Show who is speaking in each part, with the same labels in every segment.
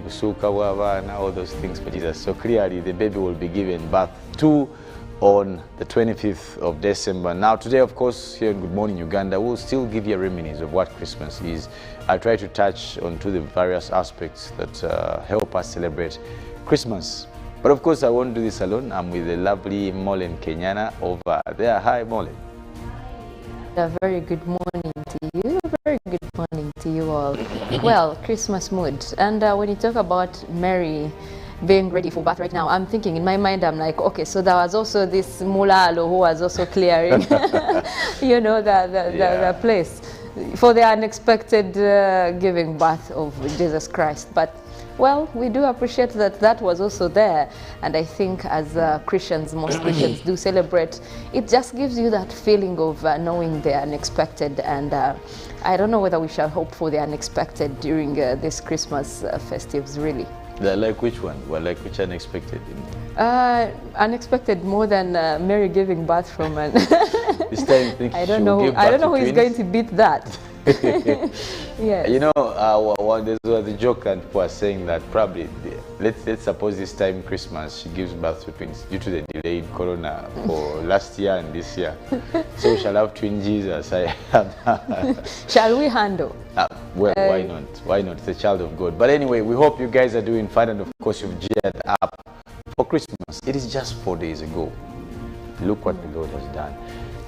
Speaker 1: busuka bw'abaana, all those things for Jesus. So clearly the baby will be given birth to on the 25th of December. Now today, of course, here in Good Morning Uganda, we'll still give you a reminiscence of what Christmas is. I try to touch onto the various aspects that help us celebrate Christmas. But of course, I won't do this alone. I'm with the lovely Mollen Kenyena over there. Hi, Mollen.
Speaker 2: A very good morning to you. A very good morning to you all. Well, Christmas mood. And when you talk about Mary being ready for birth right now, I'm thinking in my mind, I'm like, okay, so there was also this mulalo who was also clearing, you know, the place for the unexpected giving birth of Jesus Christ. But well, we do appreciate that that was also there, and I think as Christians, most Christians do celebrate. It just gives you that feeling of knowing the unexpected, and I don't know whether we shall hope for the unexpected during this Christmas festives, really.
Speaker 1: Like which one? Well, like which unexpected?
Speaker 2: Unexpected more than Mary giving birth from an.
Speaker 1: This time,
Speaker 2: I don't know. I don't know who is going to beat that. Yes. You know,
Speaker 1: there was a joke and people are saying that probably, let's suppose this time Christmas she gives birth to twins due to the delayed corona for last year and this year. So we shall have twin Jesus.
Speaker 2: Shall we handle?
Speaker 1: Well, why not? Why not? It's a child of God. But anyway, we hope you guys are doing fine, and of course you've geared up for Christmas. It is just 4 days ago. Look what the Lord has done.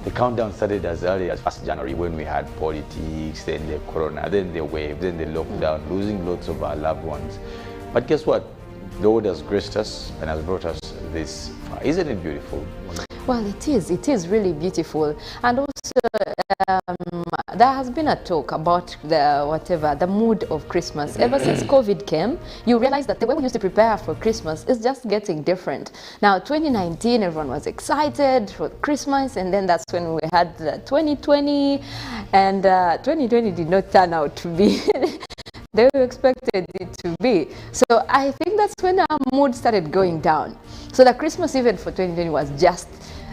Speaker 1: The countdown started as early as 1st January when we had politics, then the corona, then the wave, then the lockdown, losing lots of our loved ones. But guess what? The Lord has graced us and has brought us this far. Isn't it beautiful?
Speaker 2: Well, it is. It is really beautiful. And also, there has been a talk about the mood of Christmas. Ever since COVID came, you realize that the way we used to prepare for Christmas is just getting different. Now, 2019, everyone was excited for Christmas, and then that's when we had 2020, and 2020 did not turn out to be they expected it to be. So I think that's when our mood started going down. So the Christmas event for 2020 was just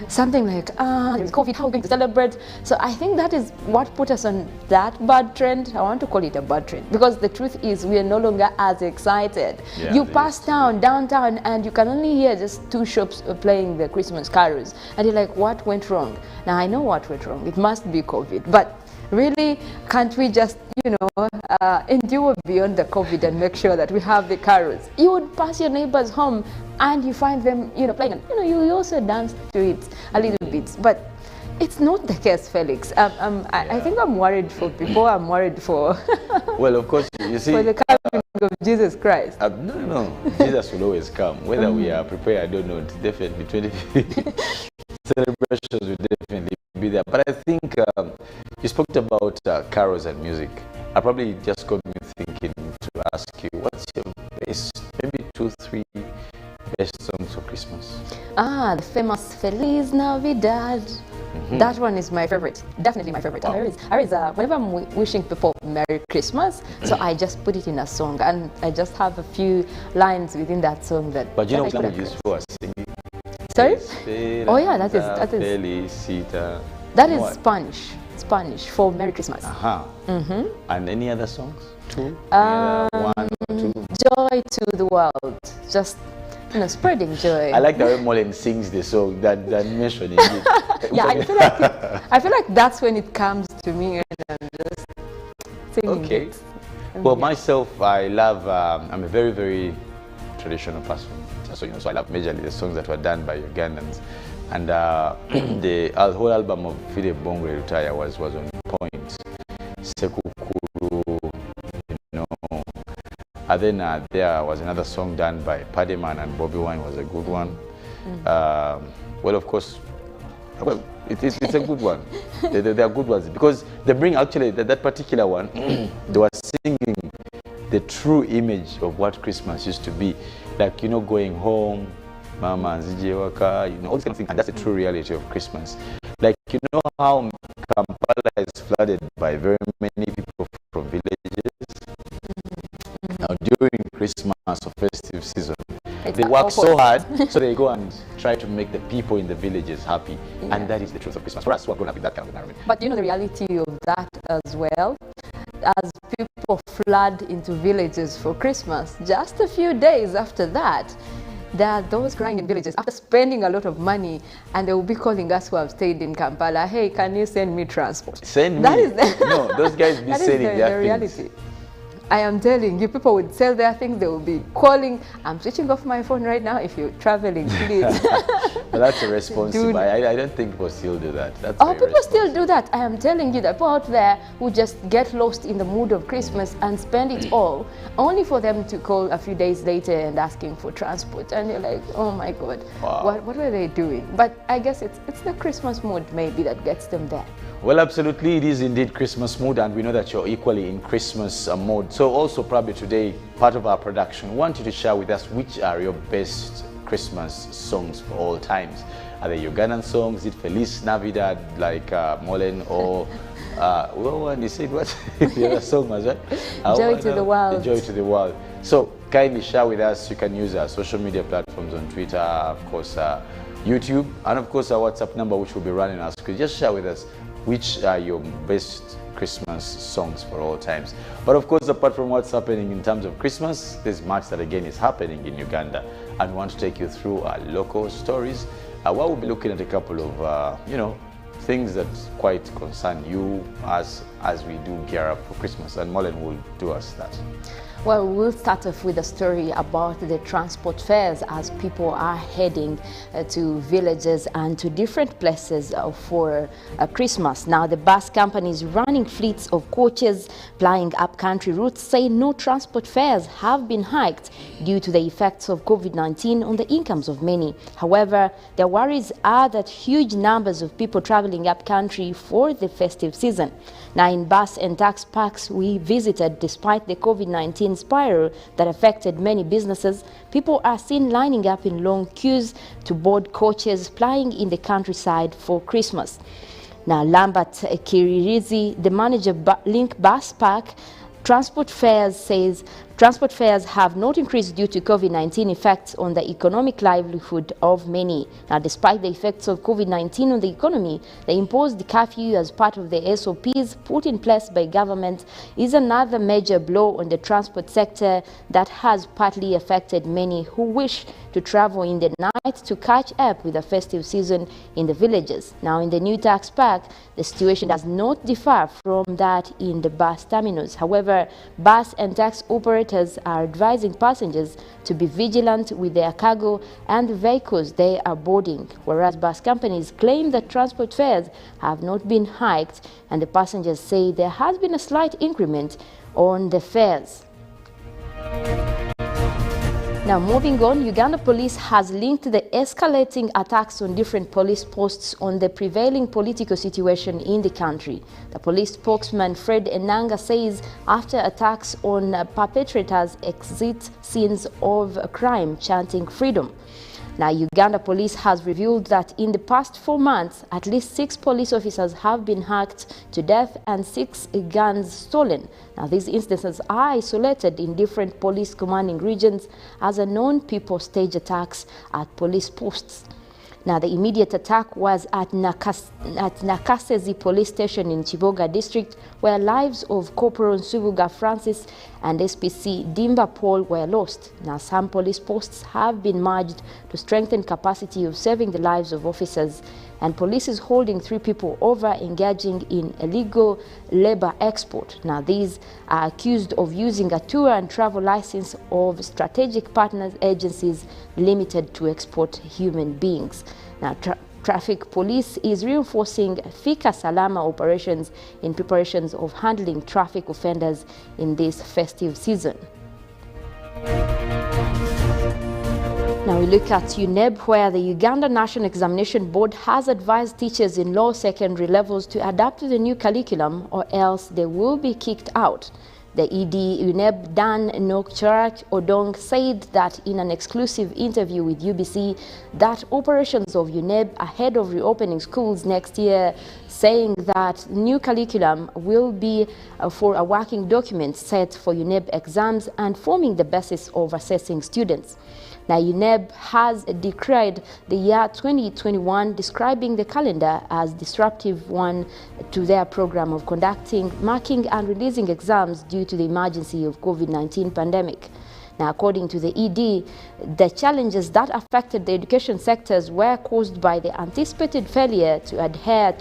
Speaker 2: something like, there's COVID, how are we going to celebrate? So I think that is what put us on that bad trend. I want to call it a bad trend, because the truth is we are no longer as excited. Yeah, you pass downtown, and you can only hear just 2 shops playing the Christmas carols. And you're like, what went wrong? Now I know what went wrong. It must be COVID. But really, can't we just, you know, endure beyond the COVID and make sure that we have the carols? You would pass your neighbor's home and you find them, you know, playing. You know, you also dance to it a little bit. But it's not the case, Felix. I think I'm worried for people. I'm worried for
Speaker 1: well, of course, you see,
Speaker 2: for the coming of Jesus Christ.
Speaker 1: No. Jesus will always come. Whether we are prepared, I don't know. It's definitely 2050 celebrations will definitely be there. But I think you spoke about carols and music. I probably just got me thinking to ask you, what's your best, maybe 2, 3 best songs for Christmas?
Speaker 2: The famous Feliz Navidad. That one is my favorite. Definitely my favorite. Wow. Whenever I'm wishing people Merry Christmas, so I just put it in a song, and I just have a few lines within that song that.
Speaker 1: But you know what language is for singing?
Speaker 2: Sorry? Oh yeah, that is.
Speaker 1: Felicita.
Speaker 2: That is Spanish. Spanish for Merry Christmas.
Speaker 1: And any other songs? 2? 1 or 2? Joy
Speaker 2: to the world. Just, you know, spreading joy.
Speaker 1: I like the way Mollen sings the song, that mentioning it.
Speaker 2: Yeah, I feel like that's when it comes to me, and I'm just singing it.
Speaker 1: Well, myself, I love, I'm a very, very traditional person. So, you know, so I love majorly the songs that were done by Ugandans. And the whole album of Philip Bongwe Retire was on point. Sekukuru, you know. And then there was another song done by Pademan and Bobby Wine, was a good one. Well, of course, well, it's a good one. They are good ones, because they bring, actually, that particular one, they were singing the true image of what Christmas used to be. Like, you know, going home, Mama and Zijewaka, you know, all these kind of things. And that's the true reality of Christmas. Like, you know how Kampala is flooded by very many people from villages? Now, during Christmas or festive season, they work so hard, so they go and try to make the people in the villages happy. And that is the truth of Christmas. For us, we're going to be that kind of environment.
Speaker 2: But you know the reality of that as well? as people flood into villages for Christmas, just a few days after that, there are those crying in villages after spending a lot of money, and they will be calling us who have stayed in Kampala, hey, can you send me transport?
Speaker 1: Send
Speaker 2: that
Speaker 1: me.
Speaker 2: Is the
Speaker 1: No, those guys be selling their
Speaker 2: reality.
Speaker 1: things.
Speaker 2: I am telling you, people would sell their things, they will be calling. I'm switching off my phone right now. If you're traveling, please.
Speaker 1: But that's irresponsible. I don't think people still do that. That's
Speaker 2: people still do that. I am telling you that people out there who just get lost in the mood of Christmas and spend it all, only for them to call a few days later and asking for transport. And you're like, oh my God,
Speaker 1: wow.
Speaker 2: What were they doing? But I guess it's the Christmas mood maybe that gets them there.
Speaker 1: Well, absolutely, it is indeed Christmas mood, and we know that you're equally in Christmas mode. So also probably today, part of our production, we want you to share with us which are your best Christmas songs for all times. Are they Ugandan songs? Is it Feliz Navidad, like Mollen, or you said what? The other song was what?
Speaker 2: Joy to the World.
Speaker 1: Joy to the World. So kindly share with us. You can use our social media platforms on Twitter, of course, YouTube, and of course our WhatsApp number, which will be running our screen. Just share with us which are your best Christmas songs for all times. But of course, apart from what's happening in terms of Christmas, there's much that again is happening in Uganda, and we want to take you through our local stories. Where we'll be looking at a couple of things that quite concern you as we do gear up for Christmas, and Mollen will do us that.
Speaker 2: Well, we'll start off with a story about the transport fares as people are heading to villages and to different places for Christmas. Now, the bus companies running fleets of coaches plying up-country routes say no transport fares have been hiked due to the effects of COVID-19 on the incomes of many. However, their worries are that huge numbers of people traveling up-country for the festive season. Now, in bus and taxi parks we visited, despite the COVID-19 spiral that affected many businesses, people are seen lining up in long queues to board coaches plying in the countryside for Christmas. Now, Lambert Kiririzi, the manager of Link Bus Park, Transport fares have not increased due to COVID-19 effects on the economic livelihood of many. Now, despite the effects of COVID-19 on the economy, the imposed curfew as part of the SOPs put in place by government is another major blow on the transport sector that has partly affected many who wish to travel in the night to catch up with the festive season in the villages. Now, in the new tax park, the situation does not differ from that in the bus terminals. However, bus and taxi operators are advising passengers to be vigilant with their cargo and the vehicles they are boarding, whereas bus companies claim that transport fares have not been hiked, and the passengers say there has been a slight increment on the fares. Now, moving on, Uganda police has linked the escalating attacks on different police posts on the prevailing political situation in the country. The police spokesman Fred Enanga says after attacks on perpetrators exit scenes of crime chanting freedom. Now, Uganda police has revealed that in the past 4 months, at least 6 police officers have been hacked to death and 6 guns stolen. Now, these instances are isolated in different police commanding regions as unknown people stage attacks at police posts. Now, the immediate attack was at Nakasezi police station in Chiboga district, where lives of Corporal Nsubuga Francis and SPC Dimba Paul were lost. Now, some police posts have been merged to strengthen capacity of saving the lives of officers, and police is holding 3 people over engaging in illegal labor export. Now, these are accused of using a tour and travel license of strategic partners agencies limited to export human beings. Now, traffic police is reinforcing Fika Salama operations in preparations of handling traffic offenders in this festive season. Now we look at UNEB, where the Uganda National Examination Board has advised teachers in lower secondary levels to adapt to the new curriculum or else they will be kicked out. The ED UNEB Dan Nokcharat Odong said that in an exclusive interview with UBC that operations of UNEB ahead of reopening schools next year, saying that new curriculum will be for a working document set for UNEB exams and forming the basis of assessing students. Now, UNEB has decried the year 2021, describing the calendar as disruptive one to their program of conducting, marking and releasing exams due to the emergency of COVID-19 pandemic. Now, according to the ED, the challenges that affected the education sectors were caused by the anticipated failure to adhere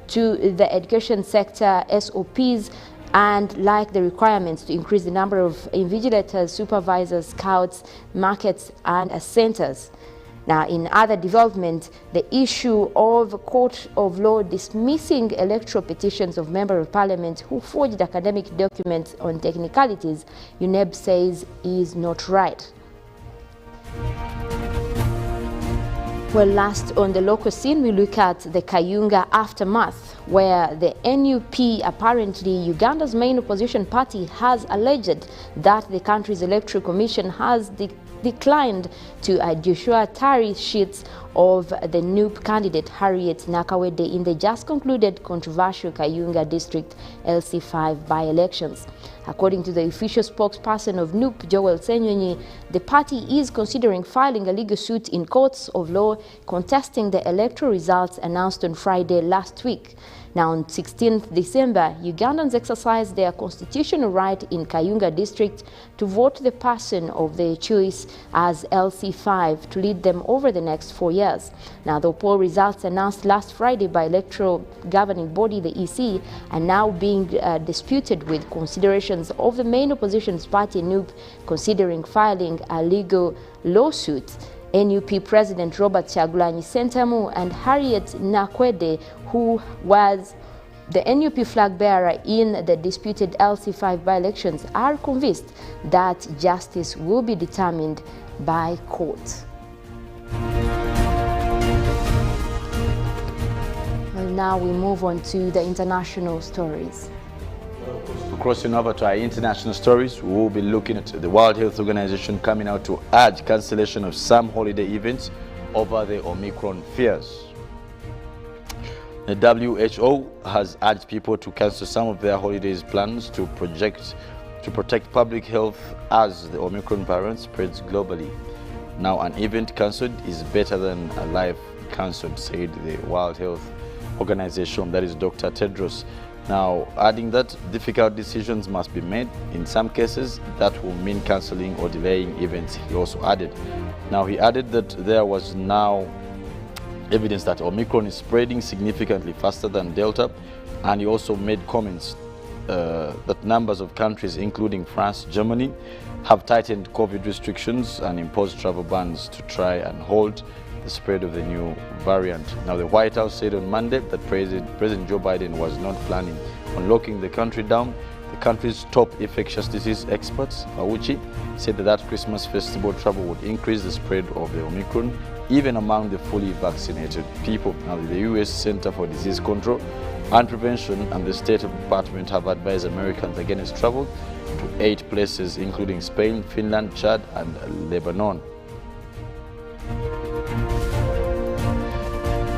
Speaker 2: to the education sector SOPs and like the requirements to increase the number of invigilators, supervisors, scouts, markets, and centers. Now, in other development, the issue of Court of Law dismissing electoral petitions of Member of Parliament who forged academic documents on technicalities, UNEB says is not right. Well, last on the local scene, we look at the Kayunga aftermath, where the NUP, apparently Uganda's main opposition party, has alleged that the country's electoral commission has declined to adjure tally sheets of the NUP candidate Harriet Nakawede in the just concluded controversial Kayunga district LC5 by-elections. According to the official spokesperson of NUP, Joel Senyonyi, the party is considering filing a legal suit in courts of law contesting the electoral results announced on Friday last week. Now, on 16th December, Ugandans exercised their constitutional right in Kayunga district to vote the person of their choice as LC5 to lead them over the next 4 years. Now, the poll results announced last Friday by electoral governing body, the EC, are now being disputed with considerations of the main opposition party, NUP, considering filing a legal lawsuit. NUP President Robert Kyagulanyi Ssentamu and Harriet Nakwede, who was the NUP flag bearer in the disputed LC5 by-elections, are convinced that justice will be determined by court. Well, now we move on to the international stories.
Speaker 1: Crossing over to our international stories, we will be looking at the World Health Organization coming out to urge cancellation of some holiday events over the Omicron fears. The WHO has urged people to cancel some of their holidays plans to protect public health as the Omicron variant spreads globally. Now, an event cancelled is better than a life cancelled, said the World Health Organization, that is Dr. Tedros. Now, adding that difficult decisions must be made. In some cases, that will mean cancelling or delaying events, he also added. Now, he added that there was now evidence that Omicron is spreading significantly faster than Delta, and he also made comments that numbers of countries, including France, Germany, have tightened COVID restrictions and imposed travel bans to try and halt the spread of the new variant. Now, the White House said on Monday that President Joe Biden was not planning on locking the country down. The country's top infectious disease experts, Fauci, said that Christmas festival travel would increase the spread of the Omicron, even among the fully vaccinated people. Now, the U.S. Center for Disease Control and Prevention and the State Department have advised Americans against travel to 8 places, including Spain, Finland, Chad, and Lebanon.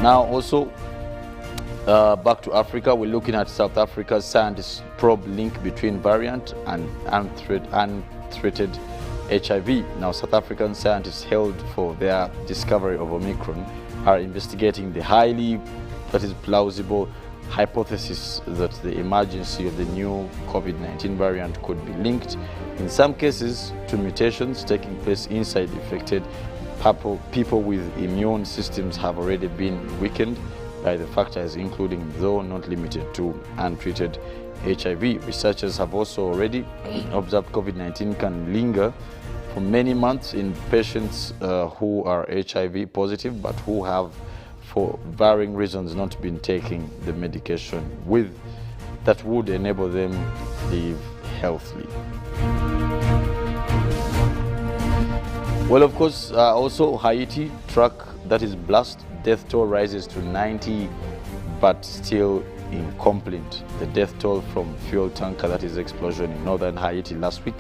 Speaker 1: Now, also back to Africa, we're looking at South Africa's scientists probe link between variant and untreated HIV. Now, South African scientists hailed for their discovery of Omicron are investigating the highly plausible hypothesis that the emergency of the new COVID-19 variant could be linked, in some cases, to mutations taking place inside infected people with immune systems have already been weakened by the factors including, though not limited to, untreated HIV. Researchers have also already observed COVID-19 can linger for many months in patients who are HIV positive but who have, for varying reasons, not been taking the medication that would enable them to live healthily. Well, of course, also Haiti truck that is blast, death toll rises to 90, but still incomplete. The death toll from fuel tanker, that is explosion in northern Haiti last week,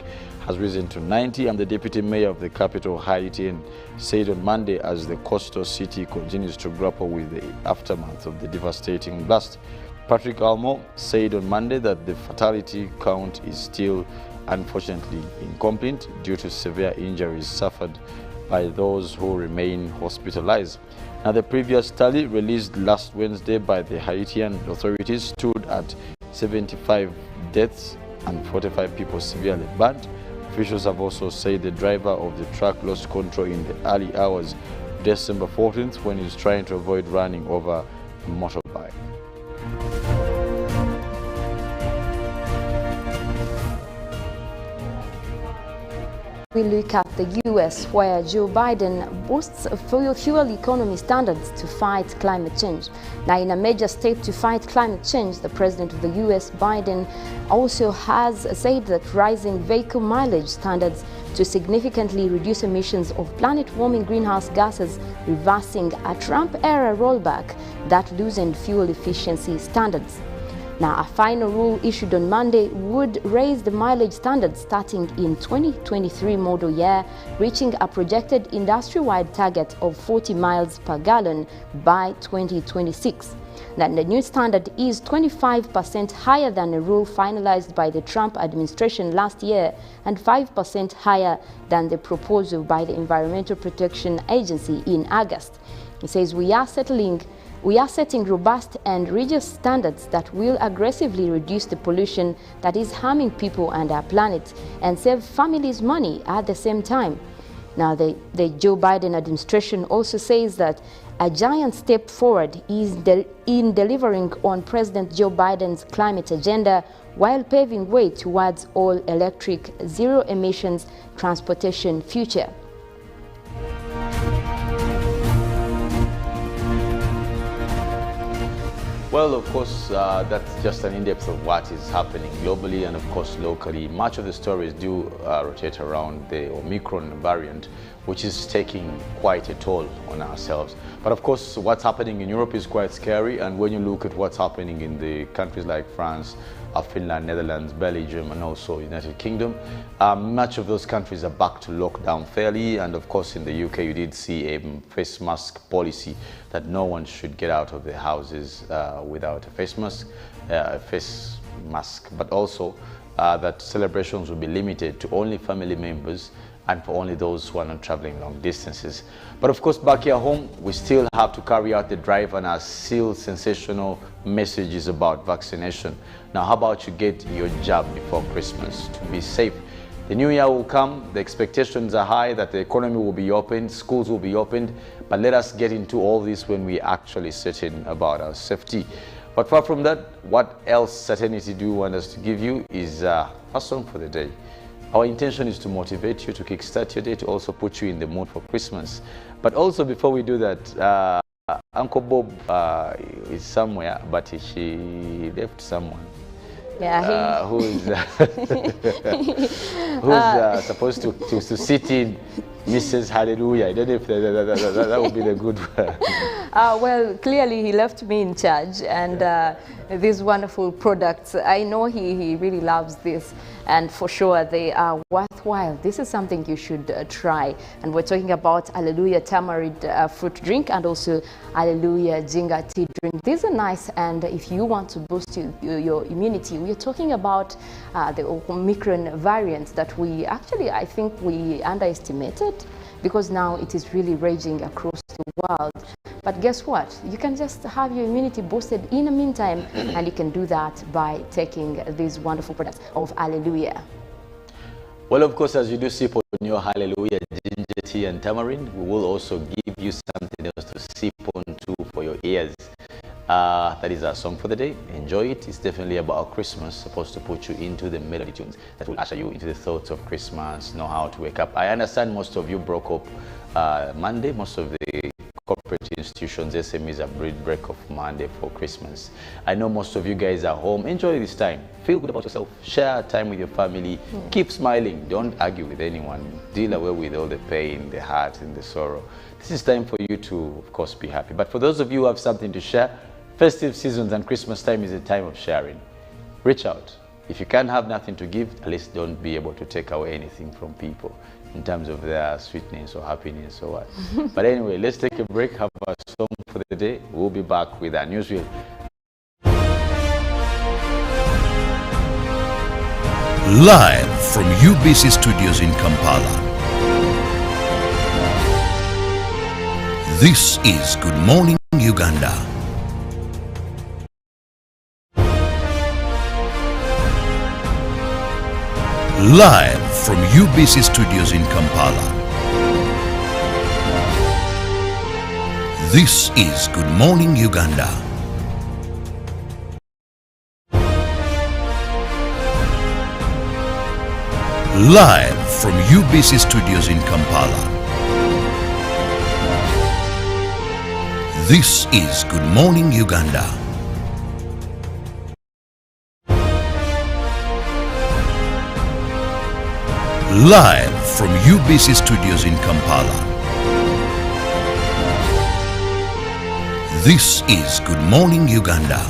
Speaker 1: has risen to 90, and the deputy mayor of the capital, Haiti, said on Monday as the coastal city continues to grapple with the aftermath of the devastating blast. Patrick Almo said on Monday that the fatality count is still unfortunately incomplete due to severe injuries suffered by those who remain hospitalized. Now, the previous tally released last Wednesday by the Haitian authorities stood at 75 deaths and 45 people severely burnt. Officials have also said the driver of the truck lost control in the early hours of December 14th when he was trying to avoid running over a motorbike.
Speaker 2: We look at the US, where Joe Biden boosts fuel economy standards to fight climate change. Now, in a major step to fight climate change, the president of the US, Biden, also has said that rising vehicle mileage standards to significantly reduce emissions of planet-warming greenhouse gases, reversing a Trump-era rollback that loosened fuel efficiency standards. Now, a final rule issued on Monday would raise the mileage standards starting in 2023 model year, reaching a projected industry-wide target of 40 miles per gallon by 2026. Now, the new standard is 25% higher than a rule finalized by the Trump administration last year and 5% higher than the proposal by the Environmental Protection Agency in August. It says, we are setting robust and rigorous standards that will aggressively reduce the pollution that is harming people and our planet and save families money at the same time. Now, the Joe Biden administration also says that a giant step forward is in delivering on President Joe Biden's climate agenda while paving way towards all-electric, zero-emissions transportation future.
Speaker 1: Well, of course, that's just an in-depth of what is happening globally and, of course, locally. Much of the stories do rotate around the Omicron variant, which is taking quite a toll on ourselves. But, of course, what's happening in Europe is quite scary. And when you look at what's happening in the countries like France, Finland, Netherlands, Belgium, and also United Kingdom, much of those countries are back to lockdown fairly. And of course, in the UK, you did see a face mask policy that no one should get out of their houses without a face mask, but also that celebrations will be limited to only family members and for only those who are not traveling long distances. But of course, back here home, we still have to carry out the drive and are still sensational messages about vaccination. Now, how about you get your jab before Christmas to be safe? The new year will come, the expectations are high that the economy will be opened, schools will be opened, but let us get into all this when we actually certain about our safety. But far from that, what else certainty do you want us to give you is a song for the day. Our intention is to motivate you, to kickstart your day, to also put you in the mood for Christmas. But also, before we do that, Uncle Bob is somewhere, but he left someone.
Speaker 2: Yeah,
Speaker 1: who's supposed to sit in Mrs. Hallelujah. I don't know if that would be the good word.
Speaker 2: Well, clearly he left me in charge, and these wonderful products, I know he really loves this, and for sure they are worthwhile. This is something you should try, and we're talking about Hallelujah tamarind fruit drink and also Hallelujah ginger tea drink. These are nice, and if you want to boost your immunity, we're talking about the Omicron variant that we actually, I think we underestimated, because now it is really raging across the world. But guess what? You can just have your immunity boosted in the meantime, and you can do that by taking these wonderful products of Hallelujah.
Speaker 1: Well, of course, as you do sip on your Hallelujah ginger tea and tamarind, we will also give you something else to sip on too for your ears. That is our song for the day. Enjoy it. It's definitely about Christmas, supposed to put you into the melody tunes that will usher you into the thoughts of Christmas, know how to wake up. I understand most of you broke up Monday. Most of the corporate institutions, SMEs are break off Monday for Christmas. I know most of you guys are home. Enjoy this time. Feel good about yourself. Share time with your family. Keep smiling. Don't argue with anyone. Deal away with all the pain, the hurt, and the sorrow. This is time for you to, of course, be happy. But for those of you who have something to share, festive seasons and Christmas time is a time of sharing. Reach out. If you can't have nothing to give, at least don't be able to take away anything from people in terms of their sweetness or happiness or what. But anyway, let's take a break, have a song for the day. We'll be back with our newsreel.
Speaker 3: Live from UBC Studios in Kampala. This is Good Morning Uganda. Live from UBC Studios in Kampala. This is Good Morning Uganda. Live from UBC Studios in Kampala. This is Good Morning Uganda. Live from UBC Studios in Kampala. This is Good Morning Uganda.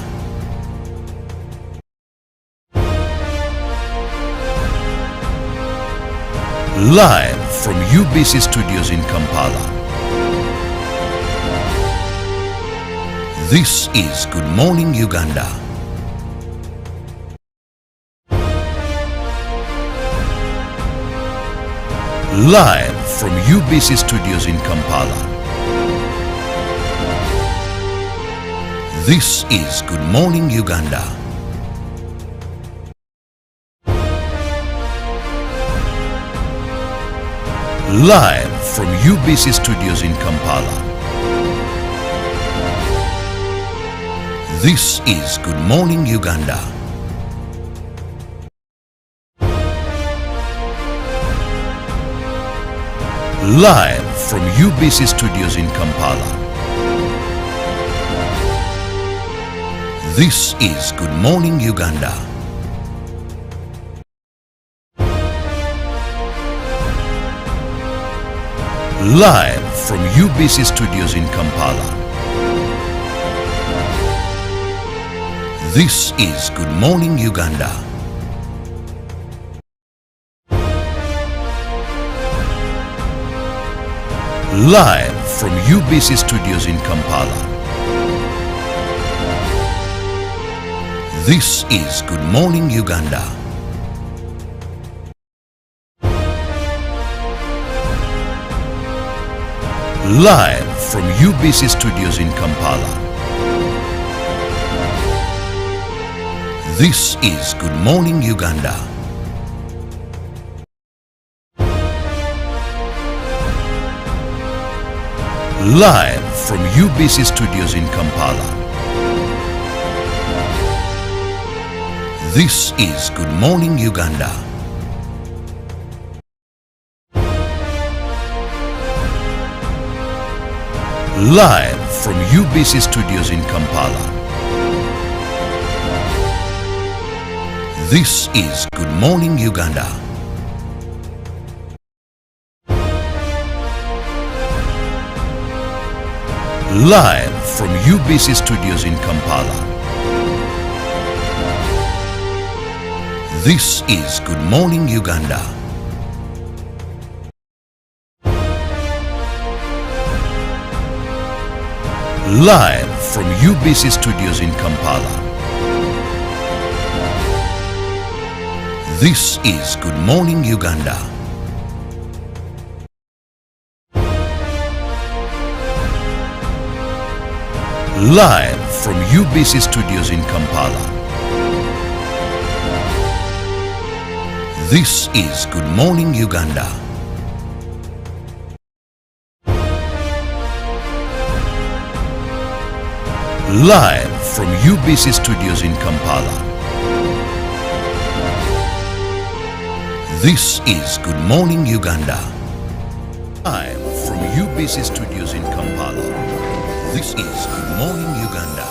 Speaker 3: Live from UBC Studios in Kampala. This is Good Morning Uganda. Live from UBC Studios in Kampala. This is Good Morning Uganda. Live from UBC Studios in Kampala. This is Good Morning Uganda. Live from UBC Studios in Kampala. This is Good Morning Uganda. Live from UBC Studios in Kampala. This is Good Morning Uganda. Live from UBC Studios in Kampala. This is Good Morning Uganda. Live from UBC Studios in Kampala. This is Good Morning Uganda. Live from UBC Studios in Kampala. This is Good Morning Uganda. Live from UBC Studios in Kampala. This is Good Morning Uganda. Live from UBC Studios in Kampala. This is Good Morning Uganda. Live from UBC Studios in Kampala. This is Good Morning Uganda. Live from UBC Studios in Kampala. This is Good Morning Uganda. Live from UBC Studios in Kampala. This is Good Morning Uganda. Live from UBC Studios in Kampala. This is Good Morning Uganda.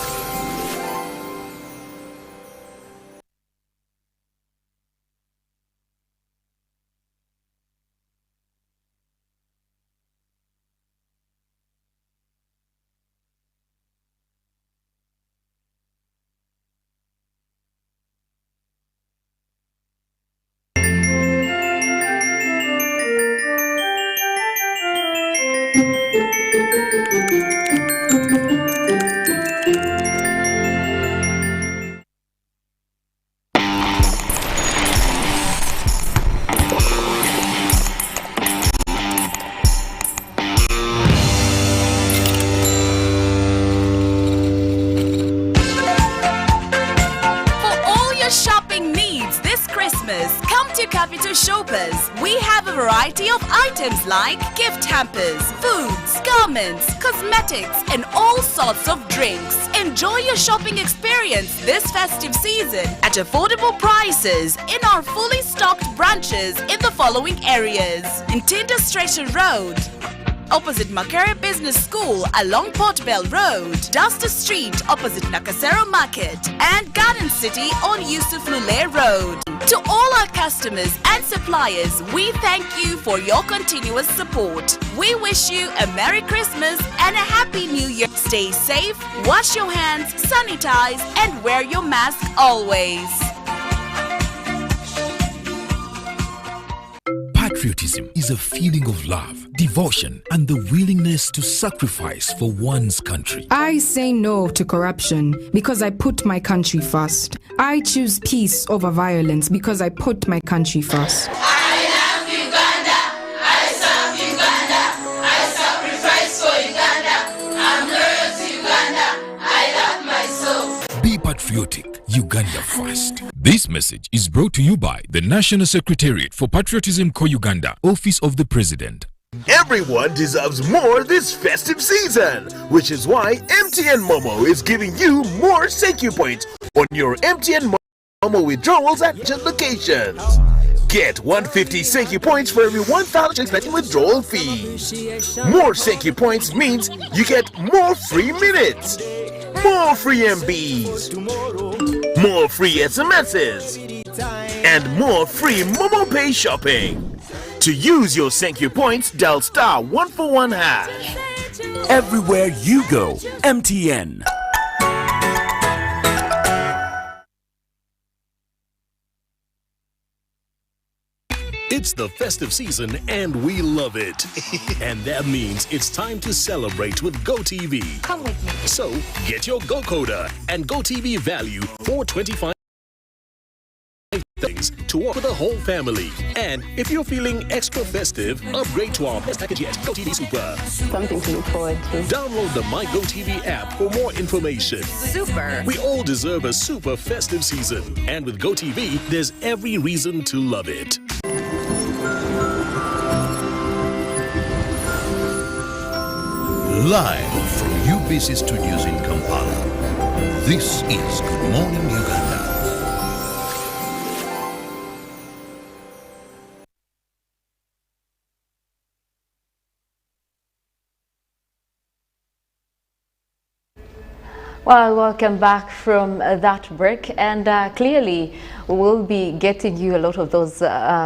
Speaker 4: variety of items like gift hampers, foods, garments, cosmetics, and all sorts of drinks. Enjoy your shopping experience this festive season at affordable prices in our fully stocked branches in the following areas: in Tinda Stretcher Road, opposite Makere Business School along Port Bell Road, Duster Street opposite Nakasero Market, and Garden City on Yusuf Lule Road. To all our customers and suppliers, we thank you for your continuous support. We wish you a Merry Christmas and a Happy New Year. Stay safe, wash your hands, sanitize, and wear your mask always.
Speaker 5: Patriotism is a feeling of love, devotion, and the willingness to sacrifice for one's country.
Speaker 6: I say no to corruption because I put my country first. I choose peace over violence because I put my country first.
Speaker 7: I love Uganda. I serve Uganda. I sacrifice for Uganda. I'm loyal to Uganda. I love myself.
Speaker 5: Be patriotic. Uganda first. This message is brought to you by the National Secretariat for Patriotism Co-Uganda, Office of the President.
Speaker 8: Everyone deserves more this festive season, which is why MTN Momo is giving you more thank you points on your MTN Momo withdrawals at your locations. Get 150 thank you points for every 1,000 spending withdrawal fee. More thank you points means you get more free minutes, more free MBs, more free SMSs, and more free Momo Pay shopping. To use your thank you points, dial *141#.
Speaker 9: Everywhere you go, MTN.
Speaker 10: It's the festive season and we love it. And that means it's time to celebrate with GoTV.
Speaker 2: Come with me.
Speaker 10: So get your GoCoder and GoTV value for 25 things to work with the whole family. And if you're feeling extra festive, upgrade to our best package yet, GoTV Super.
Speaker 2: Something to look forward to.
Speaker 10: Download the My GoTV app for more information.
Speaker 4: Super.
Speaker 10: We all deserve a super festive season. And with GoTV, there's every reason to love it.
Speaker 3: Live from UBC Studios in Kampala, this is Good Morning Uganda.
Speaker 2: Well, welcome back from that break, and clearly we'll be getting you a lot of those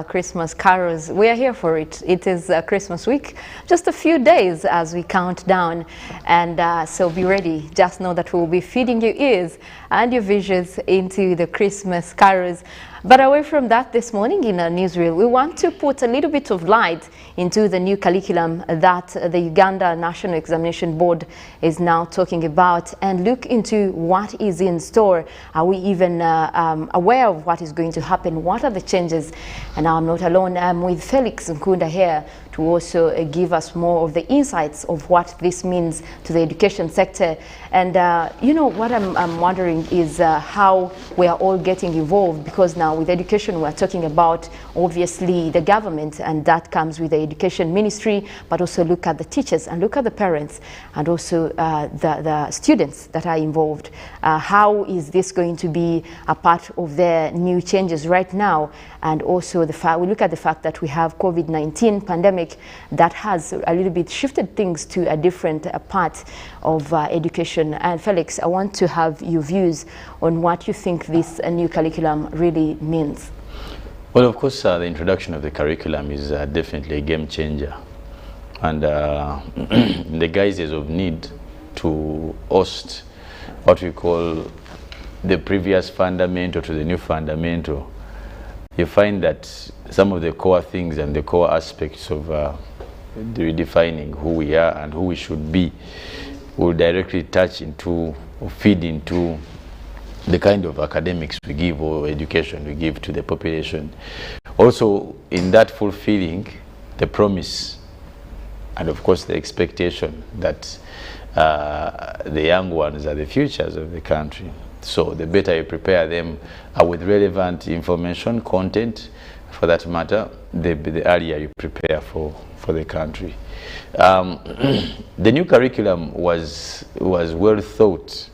Speaker 2: Christmas carols. We are here for it. It is Christmas week, just a few days as we count down, and so be ready. Just know that we'll be feeding your ears and your visions into the Christmas carols. But away from that, this morning in our newsreel, we want to put a little bit of light into the new curriculum that the Uganda National Examination Board is now talking about, and look into what is in store. Are we even aware of what is going to happen? What are the changes? And I'm not alone. I'm with Felix Nkunda here to also give us more of the insights of what this means to the education sector. And you know, what I'm wondering is how we are all getting involved, because now with education we're talking about obviously the government, and that comes with the education ministry, but also look at the teachers and look at the parents and also the students that are involved. How is this going to be a part of their new changes right now? And also the fact, we look at the fact that we have COVID-19 pandemic that has a little bit shifted things to a different part of education. And Felix, I want to have your views on what you think this new curriculum really means.
Speaker 1: Well, of course, the introduction of the curriculum is definitely a game changer. And in the guises of need to host what we call the previous fundamental to the new fundamental, you find that some of the core things and the core aspects of redefining who we are and who we should be will directly touch into or feed into the kind of academics we give or education we give to the population. Also, in that fulfilling the promise and of course the expectation that the young ones are the futures of the country. So the better you prepare them with relevant information, content, for that matter, the earlier you prepare for the country. The new curriculum was well thought,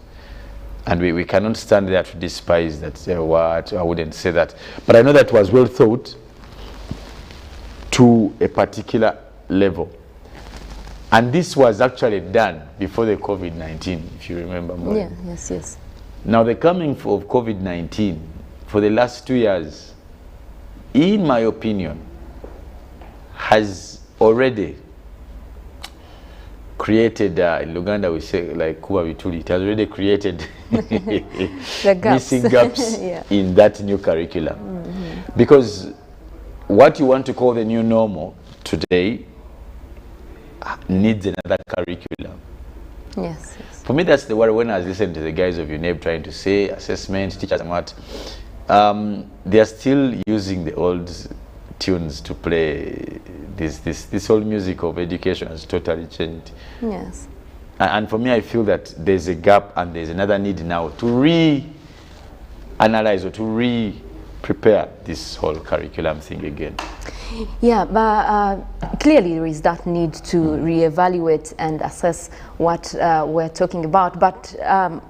Speaker 1: and we cannot stand there to despise that. What I wouldn't say that, but I know that was well thought to a particular level. And this was actually done before the COVID-19, if you remember more.
Speaker 2: Yeah, yes.
Speaker 1: Now the coming of COVID-19 for the last 2 years, in my opinion, has already created, in Uganda we say like kuba bituli, it has already created missing gaps yeah. in that new curriculum. Because what you want to call the new normal today needs another curriculum.
Speaker 2: Yes.
Speaker 1: For me, that's the word when I was listening to the guys of UNEB trying to say assessment, teachers and what, they are still using the old tunes to play. This whole music of education has totally changed.
Speaker 2: Yes.
Speaker 1: And for me, I feel that there's a gap and there's another need now to re-analyze or to re-prepare this whole curriculum thing again.
Speaker 2: Yeah, but clearly there is that need to reevaluate and assess what we're talking about. But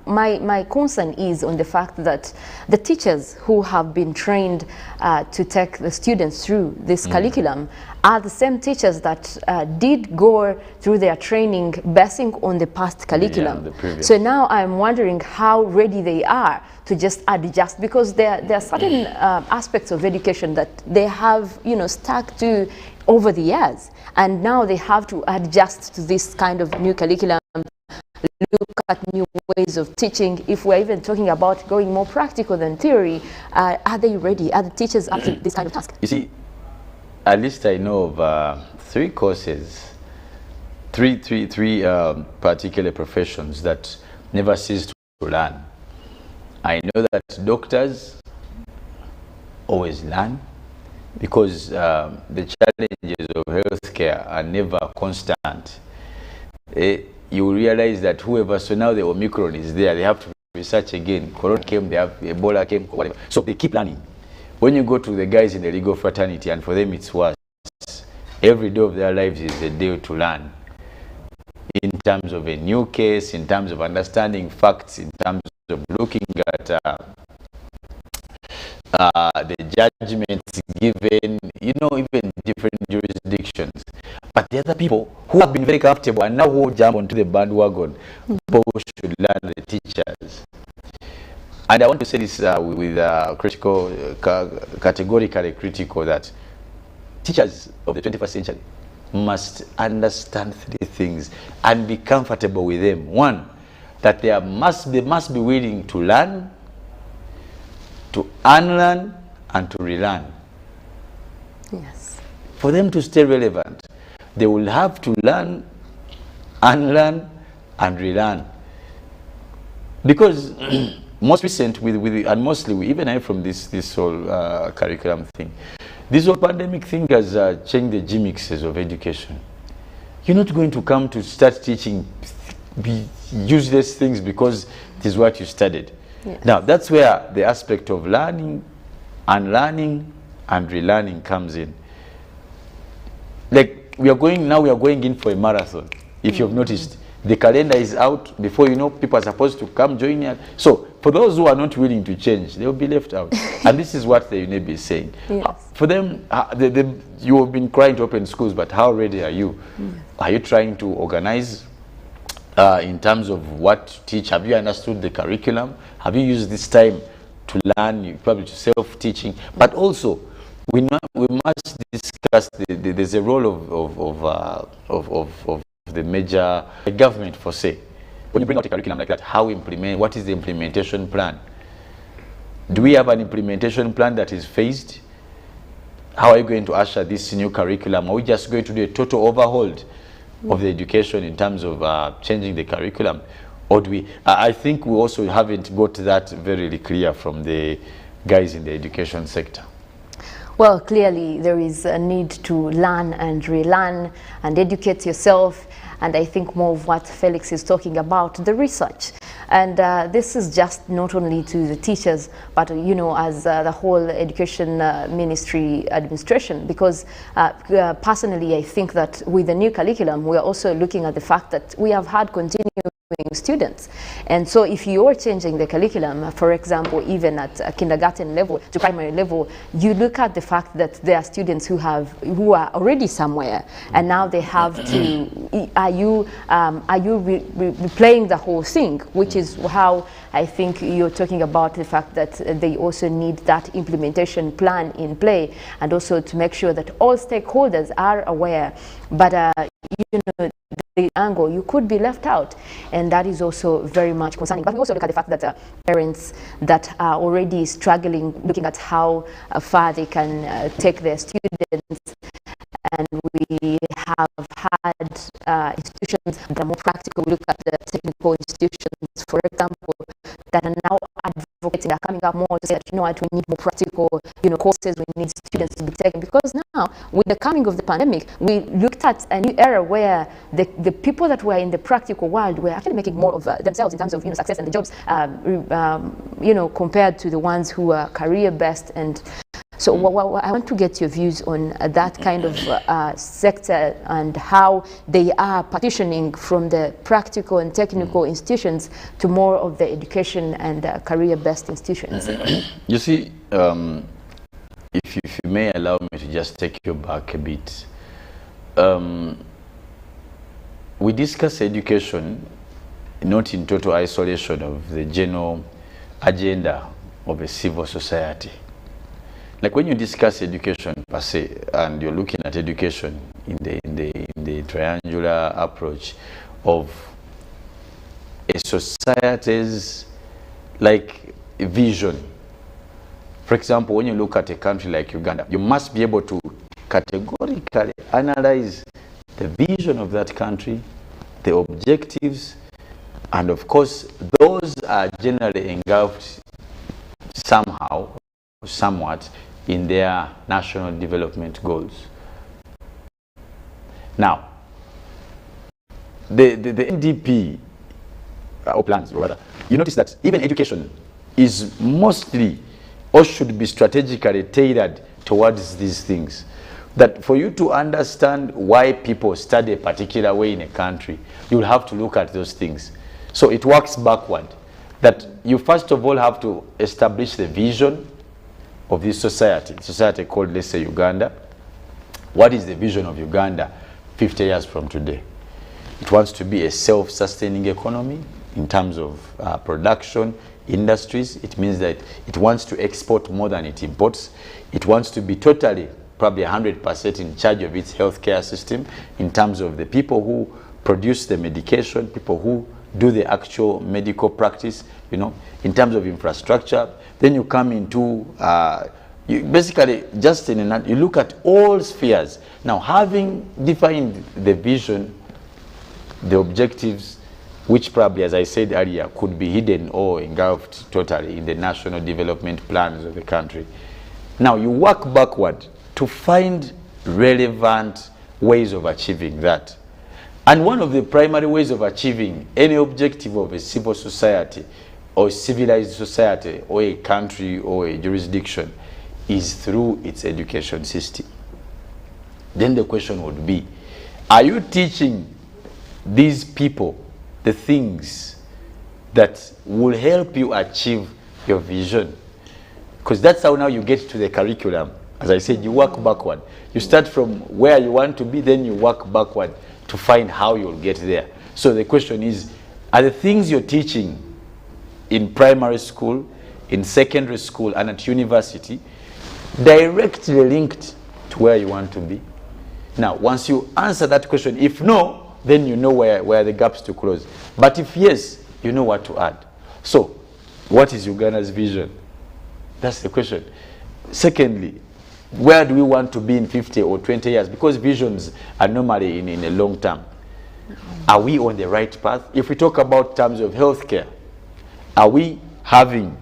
Speaker 2: my concern is on the fact that the teachers who have been trained to take the students through this curriculum are the same teachers that did go through their training basing on the past curriculum.
Speaker 1: Yeah,
Speaker 2: so now I'm wondering how ready they are to just adjust, because there are certain aspects of education that they have, stuck to over the years, and now they have to adjust to this kind of new curriculum, look at new ways of teaching. If we're even talking about going more practical than theory, are they ready? Are the teachers up to this kind of task?
Speaker 1: You see, at least I know of 3 courses, three particular professions that never cease to learn. I know that doctors always learn, because the challenges of healthcare are never constant. You realize that so now the Omicron is there, they have to research again. Corona came, they have Ebola came, whatever. So they keep learning. When you go to the guys in the legal fraternity, and for them it's worse, every day of their lives is a day to learn. In terms of a new case, in terms of understanding facts, in terms of looking at the judgments given, even different jurisdictions. But the other people who have been very comfortable and now who jump onto the bandwagon, people should learn the teachers. And I want to say this with categorically critical, that teachers of the 21st century must understand 3 things and be comfortable with them. 1, that they must be willing to learn, to unlearn, and to relearn.
Speaker 2: Yes.
Speaker 1: For them to stay relevant, they will have to learn, unlearn, and relearn. Because most recent, and mostly even I from this whole curriculum thing, this whole pandemic thing has changed the gimmicks of education. You're not going to come to start teaching useless things because it is what you studied.
Speaker 2: Yes.
Speaker 1: Now, that's where the aspect of learning, unlearning, and relearning comes in. Like, we are going in for a marathon. If you've noticed, the calendar is out. Before you know, people are supposed to come join you. So, for those who are not willing to change, they will be left out. And this is what the UNEB is saying.
Speaker 2: Yes.
Speaker 1: For them, you have been trying to open schools, but how ready are you? Are you trying to organize in terms of what to teach? Have you understood the curriculum? Have you used this time to learn, probably to self-teaching? But also, we must discuss there's a role of the major government, for say. When you bring out a curriculum like that, what is the implementation plan? Do we have an implementation plan that is phased? How are you going to usher this new curriculum? Are we just going to do a total overhaul of the education in terms of changing the curriculum? Or do we, I think we also haven't got that very clear from the guys in the education sector.
Speaker 2: Well, clearly there is a need to learn and relearn and educate yourself. And I think more of what Felix is talking about, the research. And this is just not only to the teachers, but as the whole education ministry administration, because personally I think that with the new curriculum we are also looking at the fact that we have had continuing students, and so if you're changing the curriculum, for example, even at kindergarten level to primary level, you look at the fact that there are students who are already somewhere, and now they have to. Are you replaying the whole thing? Which is how I think you're talking about the fact that they also need that implementation plan in play, and also to make sure that all stakeholders are aware. But the angle, you could be left out, and that is also very much concerning. But we also look at the fact that parents that are already struggling, looking at how far they can take their students, and we have had institutions that are more practical. We look at the technical institutions, for example, that are now advocating, are coming up more to say that, we need more practical, courses, we need students to be taken. Because now, with the coming of the pandemic, we looked at a new era where the people that were in the practical world were actually making more of themselves in terms of, success and the jobs, compared to the ones who are career-based. And so I want to get your views on that kind of sector and how they are partitioning from the practical and technical institutions to more of the education and career-based institutions.
Speaker 1: You see, if you may allow me to just take you back a bit. We discuss education not in total isolation of the general agenda of a civil society. Like when you discuss education per se, and you're looking at education in the triangular approach of a society's vision. For example, when you look at a country like Uganda, you must be able to categorically analyze the vision of that country, the objectives, and of course, those are generally engulfed somehow, somewhat, in their national development goals. Now, the NDP, or plans rather, you notice that even education is mostly, or should be strategically tailored towards these things. That for you to understand why people study a particular way in a country, you will have to look at those things. So it works backward. That you first of all have to establish the vision of this society called, let's say, Uganda. What is the vision of Uganda 50 years from today? It wants to be a self-sustaining economy in terms of production, industries. It means that it wants to export more than it imports. It wants to be totally, probably 100% in charge of its healthcare system in terms of the people who produce the medication, people who do the actual medical practice, in terms of infrastructure. Then you come into, you basically just you look at all spheres. Now, having defined the vision, the objectives, which probably, as I said earlier, could be hidden or engulfed totally in the national development plans of the country. Now, you work backward to find relevant ways of achieving that. And one of the primary ways of achieving any objective of a civil society or civilized society or a country or a jurisdiction is through its education system. Then the question would be, are you teaching these people the things that will help you achieve your vision? Because that's how now you get to the curriculum. As I said, you work backward. You start from where you want to be, then you work backward to find how you'll get there. So the question is, are the things you're teaching in primary school, in secondary school, and at university directly linked to where you want to be? Now, once you answer that question, if no, then you know where the gaps to close. But if yes, you know what to add. So, what is Uganda's vision? That's the question. Secondly, where do we want to be in 50 or 20 years? Because visions are normally in a long term. Are we on the right path? If we talk about terms of healthcare, are we on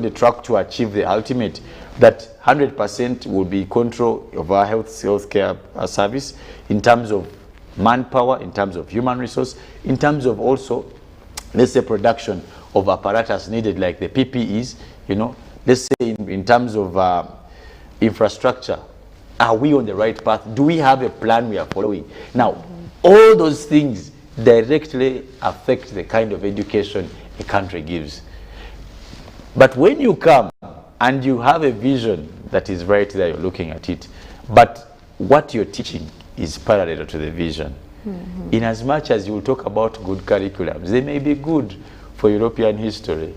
Speaker 1: the track to achieve the ultimate, that 100% will be control of our healthcare service in terms of manpower, in terms of human resource, in terms of also let's say, production of apparatus needed, like the PPEs, you know, let's say in terms of infrastructure, are we on the right path? Do we have a plan we are following? Now, all those things directly affect the kind of education a country gives. But when you come and you have a vision that is right there, you're looking at it, but what you're teaching is parallel to the vision. In as much as you will talk about good curriculums, they may be good for European history,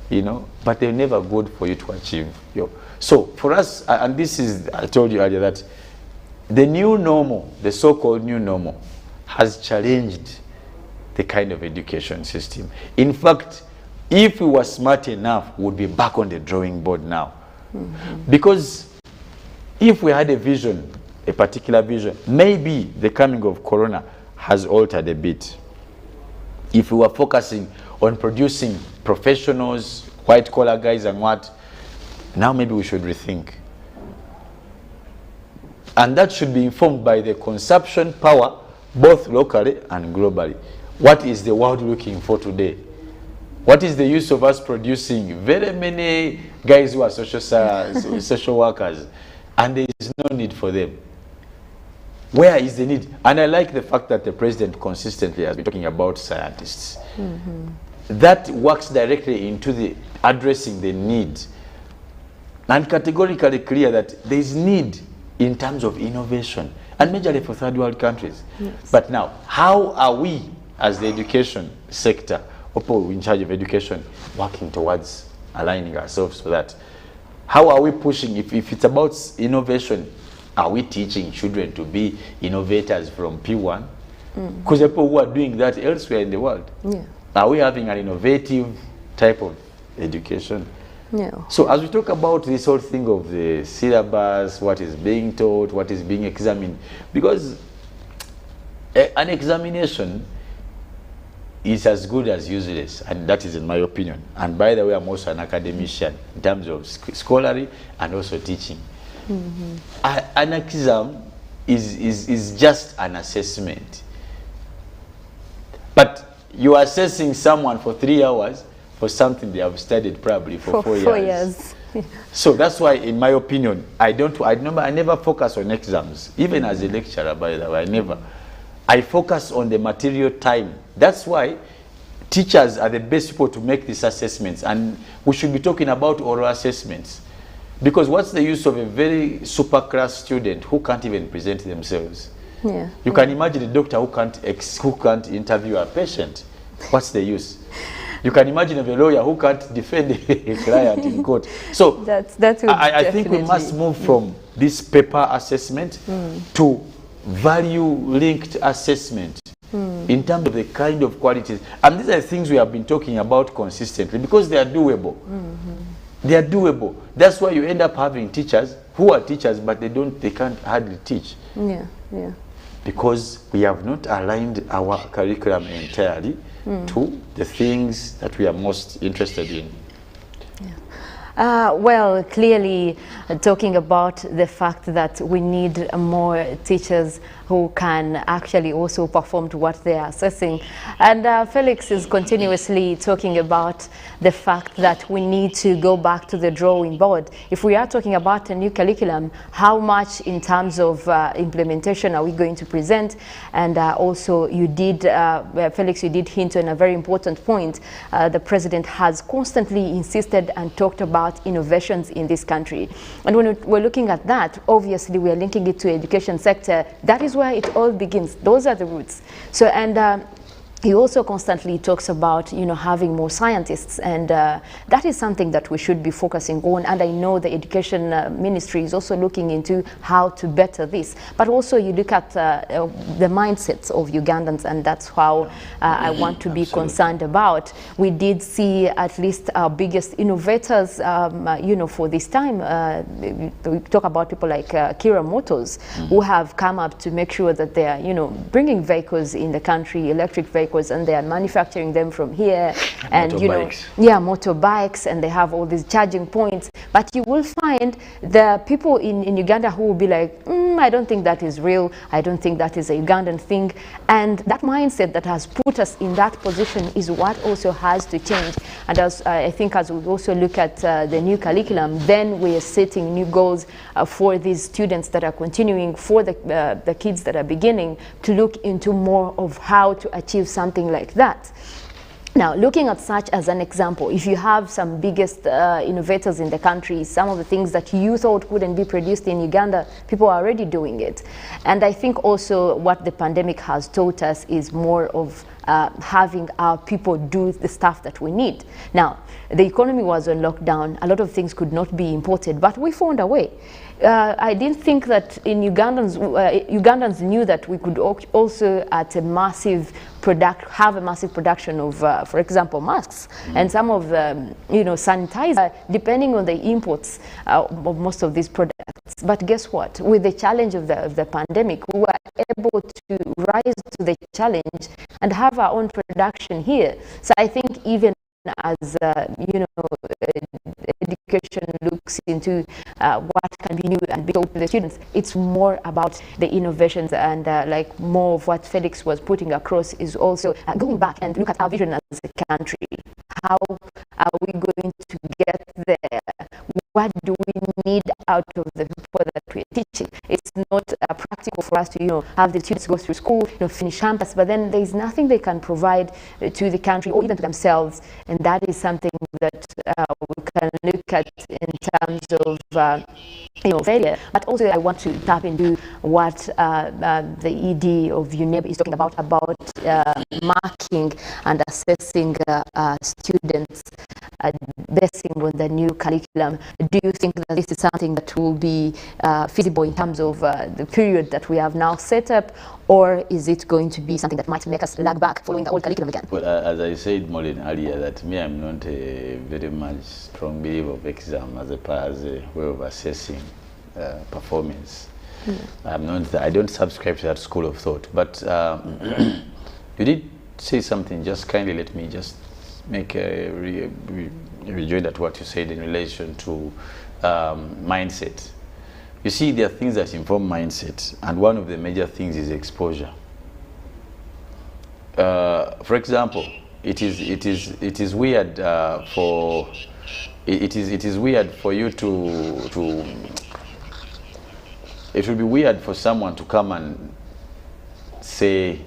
Speaker 1: you know, but they're never good for you to achieve. So for us, and this is, I told you earlier that the new normal, the so-called new normal, has challenged the kind of education system. In fact, if we were smart enough, we would be back on the drawing board now. Because if we had a vision, a particular vision, maybe the coming of Corona has altered a bit. If we were focusing on producing professionals, white-collar guys and what, now maybe we should rethink. And that should be informed by the consumption power, both locally and globally. What is the world looking for today? What is the use of us producing very many guys who are social workers, and there is no need for them? Where is the need? And I like the fact that the president consistently has been talking about scientists. That works directly into the addressing the need, and categorically clear that there is need in terms of innovation, and majorly for third world countries. But now, how are we as the education sector, people in charge of education, working towards aligning ourselves so that, how are we pushing, if it's about innovation, are we teaching children to be innovators from P1? Because people who are doing that elsewhere in the world, are we having an innovative type of education? So as we talk about this whole thing of the syllabus, what is being taught, what is being examined, because an examination is as good as useless, and that is in my opinion. And by the way, I'm also an academician in terms of scholarly and also teaching. An exam is just an assessment. But you're assessing someone for 3 hours for something they have studied probably for 4 years. So that's why, in my opinion, I never focus on exams. Even as a lecturer, by the way, I focus on the material time. That's why teachers are the best people to make these assessments, and we should be talking about oral assessments. Because what's the use of a very super class student who can't even present themselves? You can imagine a doctor who can't interview a patient. What's the use? You can imagine a lawyer who can't defend a client in court. So I think we must move from this paper assessment to value-linked assessment in terms of the kind of qualities. And these are things we have been talking about consistently because they are doable. They are doable. That's why you end up having teachers who are teachers, but they can't hardly teach. Because we have not aligned our curriculum entirely to the things that we are most interested in.
Speaker 2: Well, clearly talking about the fact that we need more teachers who can actually also perform to what they are assessing. And Felix is continuously talking about the fact that we need to go back to the drawing board. If we are talking about a new curriculum, how much in terms of implementation are we going to present? And also you did, Felix, you did hint on a very important point. The president has constantly insisted and talked about innovations in this country. And when we're looking at that, obviously we are linking it to education sector. That is where it all begins. Those are the roots. So, and he also constantly talks about, you know, having more scientists, and that is something that we should be focusing on. And I know the education ministry is also looking into how to better this. But also you look at the mindsets of Ugandans, and that's how I want to be concerned about. We did see at least our biggest innovators, you know, for this time. We talk about people like Kirabo, who have come up to make sure that they are, you know, bringing vehicles in the country, electric vehicles, vehicles, and they are manufacturing them from here, and motorbikes, and they have all these charging points. But you will find the people in Uganda who will be like, I don't think that is real, I don't think that is a Ugandan thing. And that mindset that has put us in that position is what also has to change. And as I think as we also look at the new curriculum, then we are setting new goals for these students that are continuing, for the kids that are beginning to look into more of how to achieve something like that. Now, looking at such as an example, if you have some biggest innovators in the country, some of the things that you thought couldn't be produced in Uganda, people are already doing it. And I think also what the pandemic has taught us is more of having our people do the stuff that we need. Now, the economy was on lockdown, a lot of things could not be imported, but we found a way. I didn't think that in Ugandans knew that we could also at a massive have a massive production of, for example, masks and some of the, sanitizer, depending on the imports of most of these products. But guess what? With the challenge of the pandemic, we were able to rise to the challenge and have our own production here. So I think even as education looks into what can be new and be taught to the students, it's more about the innovations, and like more of what Felix was putting across is also going back and look at our vision as a country. How are we going to get there? What do we need out of the people that we're teaching? It's not practical for us to, have the students go through school, finish campus, but then there's nothing they can provide to the country or even to themselves. And that is something that we can look at in terms of, failure. But also I want to tap into what the ED of UNEB is talking about marking and assessing students basing on the new curriculum. Do you think that this is something that will be feasible in terms of the period that we have now set up, or is it going to be something that might make us lag back following the old curriculum again?
Speaker 1: Well, as I said, Mollen, earlier, that I'm not a very much strong believer of exam as a way of assessing performance. I don't subscribe to that school of thought. But you did say something. Just kindly let me just make a rejoin at what you said in relation to mindset. You see, there are things that inform mindset, and one of the major things is exposure. For example, it is weird for you to. It would be weird for someone to come and say,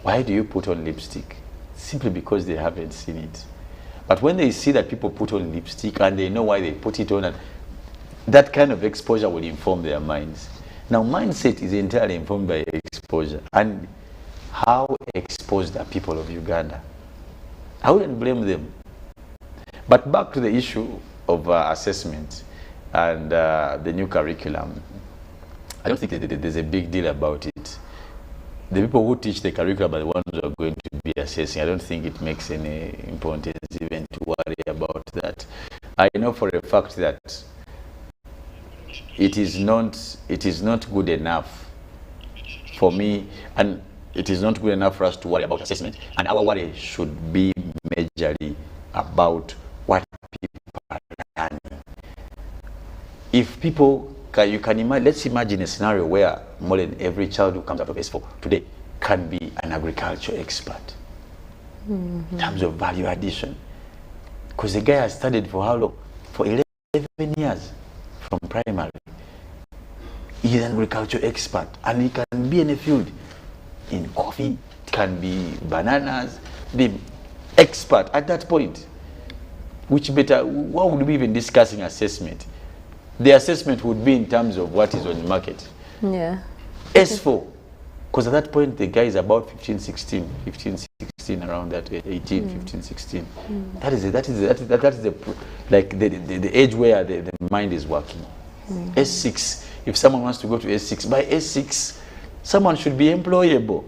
Speaker 1: "Why do you put on lipstick?" Simply because they haven't seen it. But when they see that people put on lipstick and they know why they put it on, and that kind of exposure will inform their minds. Now, mindset is entirely informed by exposure. And how exposed are people of Uganda? I wouldn't blame them. But back to the issue of assessment and the new curriculum, I don't think there's a big deal about it. The people who teach the curriculum are the ones who are going to be assessing. I don't think it makes any importance even to worry about that. I know for a fact that it is not good enough for me, and it is not good enough for us to worry about assessment, and our worry should be majorly about what people are learning. If people, you can imagine, let's imagine a scenario where more than every child who comes out of S4 today can be an agriculture expert in terms of value addition. Because the guy has studied for how long? For 11 years from primary. He's an agriculture expert, and he can be in a field in coffee, it can be bananas, be expert at that point. Which better, what would we even discussing assessment? The assessment would be in terms of what is on the market.
Speaker 2: Yeah.
Speaker 1: S4, because at that point the guy is about 15, 16, around that 18, 15, 16. That is the age where the mind is working. S6, if someone wants to go to S6, by S6, someone should be employable.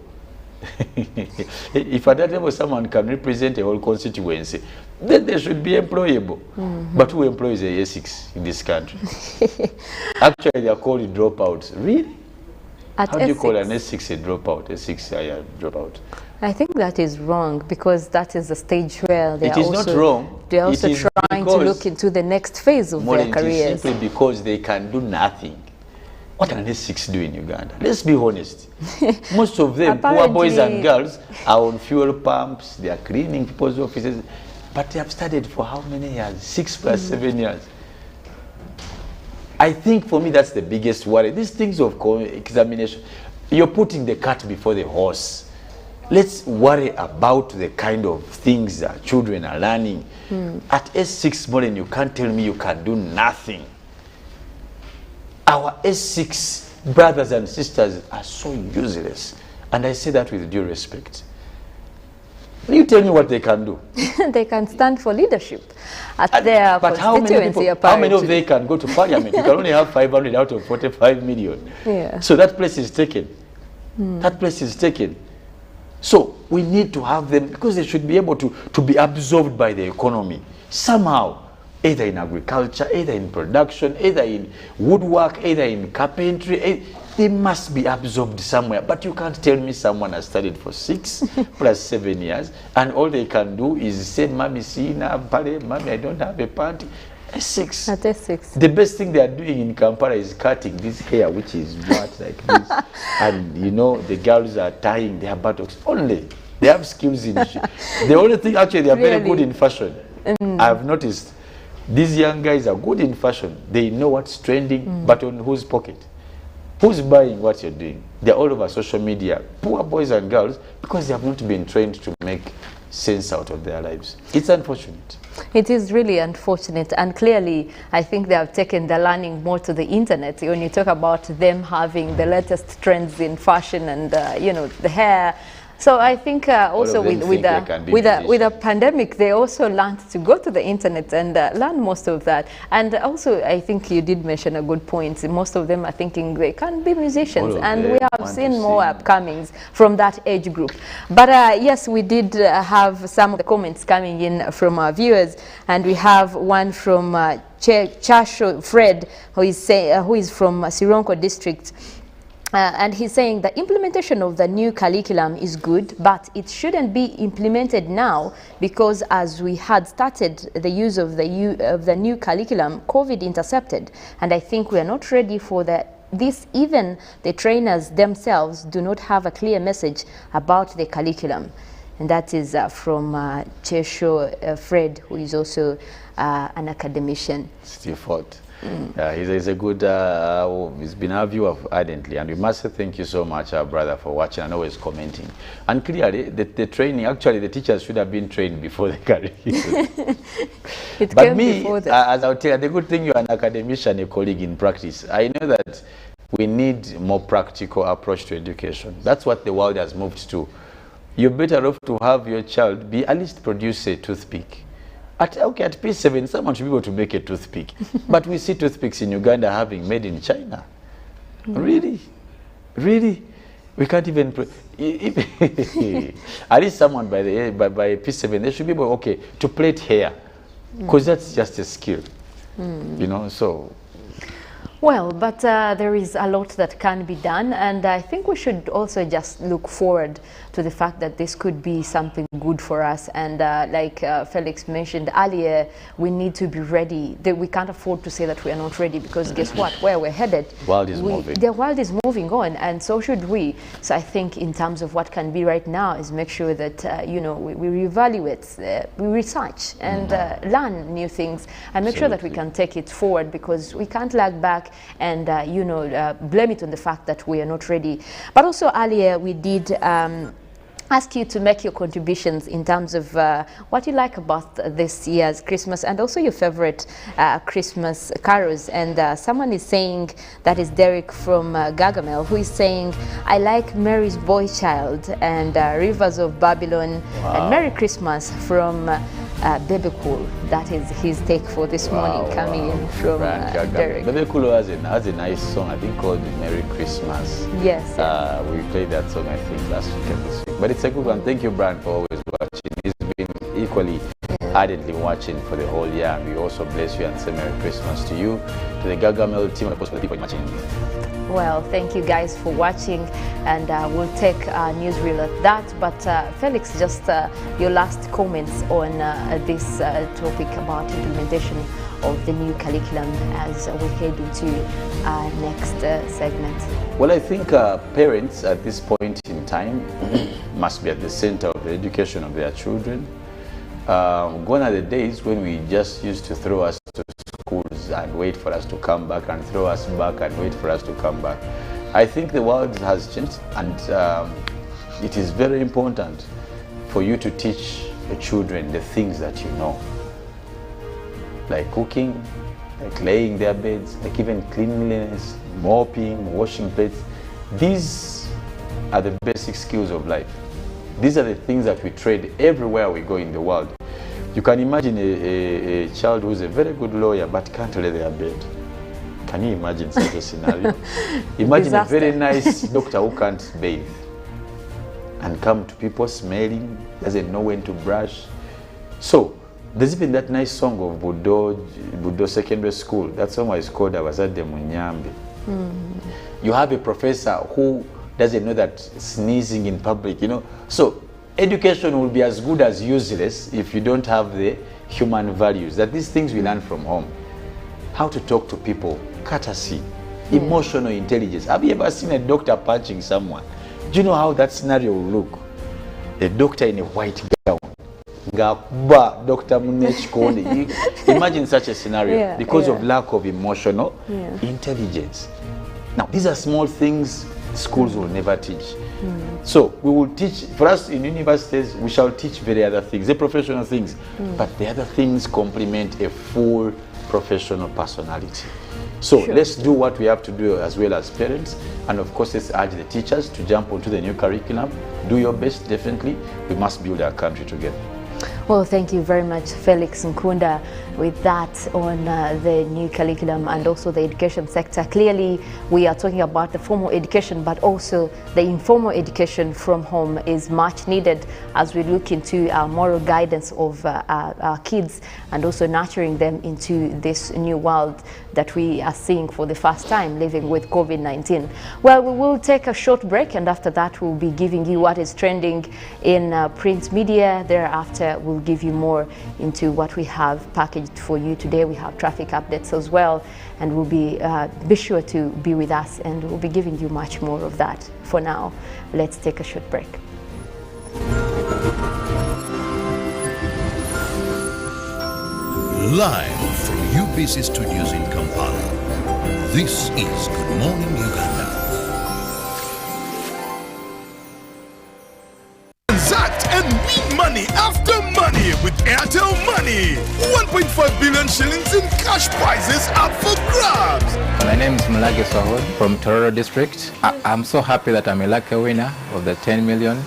Speaker 1: If at that level someone can represent a whole constituency, then they should be employable. But who employs a S6 in this country? Actually, they are called dropouts. Really?
Speaker 2: At
Speaker 1: How do you call
Speaker 2: S6?
Speaker 1: an S6 a dropout? A dropout.
Speaker 2: I think that is wrong because that is the stage where they
Speaker 1: It
Speaker 2: are
Speaker 1: is
Speaker 2: also,
Speaker 1: not wrong.
Speaker 2: They are also
Speaker 1: It is
Speaker 2: trying to look into the next phase of their
Speaker 1: It
Speaker 2: careers.
Speaker 1: is simply because they can do nothing. What can an S6 do in Uganda? Let's be honest. Most of them, poor boys and girls, are on fuel pumps, they are cleaning people's offices, but they have studied for how many years? 6 plus 7 years. I think for me that's the biggest worry. These things of examination, you're putting the cart before the horse. Let's worry about the kind of things that children are learning. At S6 Mollen, you can't tell me you can do nothing. Our S6 brothers and sisters are so useless. And I say that with due respect. You tell me what they can do.
Speaker 2: They can stand for leadership at their
Speaker 1: but
Speaker 2: constituency.
Speaker 1: how many of them can go to parliament? You can only have 500 out of 45 million.
Speaker 2: Yeah.
Speaker 1: So that place is taken. That place is taken. So we need to have them because they should be able to be absorbed by the economy somehow, either in agriculture, either in production, either in woodwork, either in carpentry. They must be absorbed somewhere. But you can't tell me someone has studied for 6 plus 7 years and all they can do is say, Mommy, see, Mommy, I don't have a panty. S6.
Speaker 2: At S6.
Speaker 1: The best thing they are doing in Kampala is cutting this hair, which is what, like this. And you know, the girls are tying their buttocks only. They have skills in the only thing, actually, they are very good in fashion. I've noticed these young guys are good in fashion. They know what's trending, but on whose pocket? Who's buying what you're doing? They're all over social media. Poor boys and girls, because they have not been trained to make sense out of their lives. It's unfortunate.
Speaker 2: It is really unfortunate, and clearly I think they have taken the learning more to the internet. When you talk about them having the latest trends in fashion and you know, the hair. So I think also with the pandemic, they also learned to go to the internet and learn most of that. And also, I think you did mention a good point. Most of them are thinking they can be musicians, and we have seen more upcomings from that age group. But yes, we did have some of the comments coming in from our viewers, and we have one from Chasho Fred, who is from Sironko district. And he's saying the implementation of the new curriculum is good, but it shouldn't be implemented now because as we had started the use of the new curriculum, COVID intercepted. And I think we are not ready for this. Even the trainers themselves do not have a clear message about the curriculum. And that is from Chesho Fred, who is also an academician.
Speaker 1: Steve Ford. He's a good, he's been our viewer ardently, and we must say thank you so much, our brother, for watching and always commenting. And clearly, the training, actually the teachers should have been trained before the curriculum. But me, as I'll tell you, the good thing you're an academician, a colleague in practice. I know that we need more practical approach to education. That's what the world has moved to. You're better off to have your child be at least produce a toothpick. At P7, someone should be able to make a toothpick. But we see toothpicks in Uganda having made in China. Really? Really? We can't even... At least someone by P7, they should be able, to plait hair. Because that's just a skill. You know, so...
Speaker 2: Well, but there is a lot that can be done, and I think we should also just look forward to the fact that this could be something good for us. And like Felix mentioned earlier, we need to be ready. We can't afford to say that we are not ready, because guess what? Where we're headed,
Speaker 1: the world is moving.
Speaker 2: The world is moving on, and so should we. So I think in terms of what can be right now is make sure that you know, we reevaluate, we research and learn new things, and make sure that we can take it forward, because we can't lag back and you know, blame it on the fact that we are not ready. But also earlier we did ask you to make your contributions in terms of what you like about this year's Christmas, and also your favorite Christmas carols. And someone is saying, that is Derek from Gargamel, who is saying, I like Mary's Boy Child and Rivers of Babylon, and Merry Christmas from Bebe Cool. That is his take for this morning, coming in from Derek.
Speaker 1: Bebe Cool has a nice song, I think, called Merry Christmas.
Speaker 2: Yes.
Speaker 1: We played that song, I think, last week and this week. But it's a good one. Thank you, Brian, for always watching. He's been equally ardently watching for the whole year. We also bless you and say Merry Christmas to you, to the Gargamel team, and of course for the people watching.
Speaker 2: Well, thank you guys for watching, and we'll take a newsreel at that. But Felix, just your last comments on this topic about implementation of the new curriculum as we head into our next segment.
Speaker 1: Well, I think parents at this point in time must be at the center of the education of their children. Gone are the days when we just used to throw us to schools and wait for us to come back, and throw us back and wait for us to come back. I think the world has changed, and it is very important for you to teach the children the things that you know, like cooking, like laying their beds, like even cleanliness, mopping, washing plates. These are the basic skills of life. These are the things that we trade everywhere we go in the world. You can imagine a child who's a very good lawyer but can't lay their bed. Can you imagine such a scenario? Imagine disaster. A very nice doctor who can't bathe and come to people smelling, doesn't know when to brush. So there's even that nice song of Budo Secondary School. That song is called Abazadde Munyambe. You have a professor who doesn't know that sneezing in public, you know. So education will be as good as useless if you don't have the human values, that these things we learn from home. How to talk to people, courtesy, emotional intelligence. Have you ever seen a doctor punching someone? Do you know how that scenario will look? A doctor in a white gown. Dr. Imagine such a scenario because of lack of emotional intelligence. Now, these are small things schools will never teach. So we will teach, for us in universities, we shall teach very other things, the professional things, but the other things complement a full professional personality. So let's do what we have to do as well as parents, and of course let's urge the teachers to jump onto the new curriculum. Do your best, definitely. We must build our country together.
Speaker 2: Well, thank you very much, Felix Nkunda, with that on the new curriculum and also the education sector. Clearly, we are talking about the formal education, but also the informal education from home is much needed as we look into our moral guidance of our kids and also nurturing them into this new world that we are seeing for the first time, living with COVID-19. Well, we will take a short break, and after that, we'll be giving you what is trending in print media. Thereafter, we'll give you more into what we have packaged for you today. We have traffic updates as well, and we'll be sure to be with us, and we'll be giving you much more of that. For now, let's take a short break.
Speaker 3: Live from UBC Studios in Kampala, this is Good Morning Uganda.
Speaker 11: Transact and win money after money with Airtel Money. 1.5 billion shillings in cash prizes up for grabs.
Speaker 12: My name is Mulage Swahod from Tororo District. I'm so happy that I'm a lucky winner of the 10 million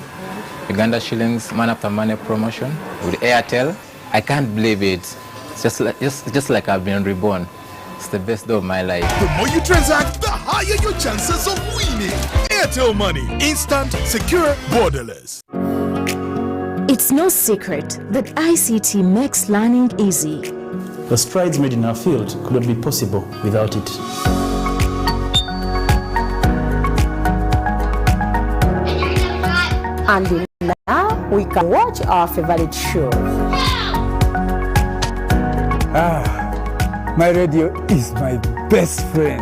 Speaker 12: Uganda shillings man after money promotion with Airtel. I can't believe it. It's just like I've been reborn. It's the best day of my life.
Speaker 11: The more you transact, the higher your chances of winning. Airtel Money. Instant, secure, borderless.
Speaker 13: It's no secret that ICT makes learning easy.
Speaker 14: The strides made in our field could not be possible without it.
Speaker 15: And now we can watch our favorite show.
Speaker 16: My radio is my best friend.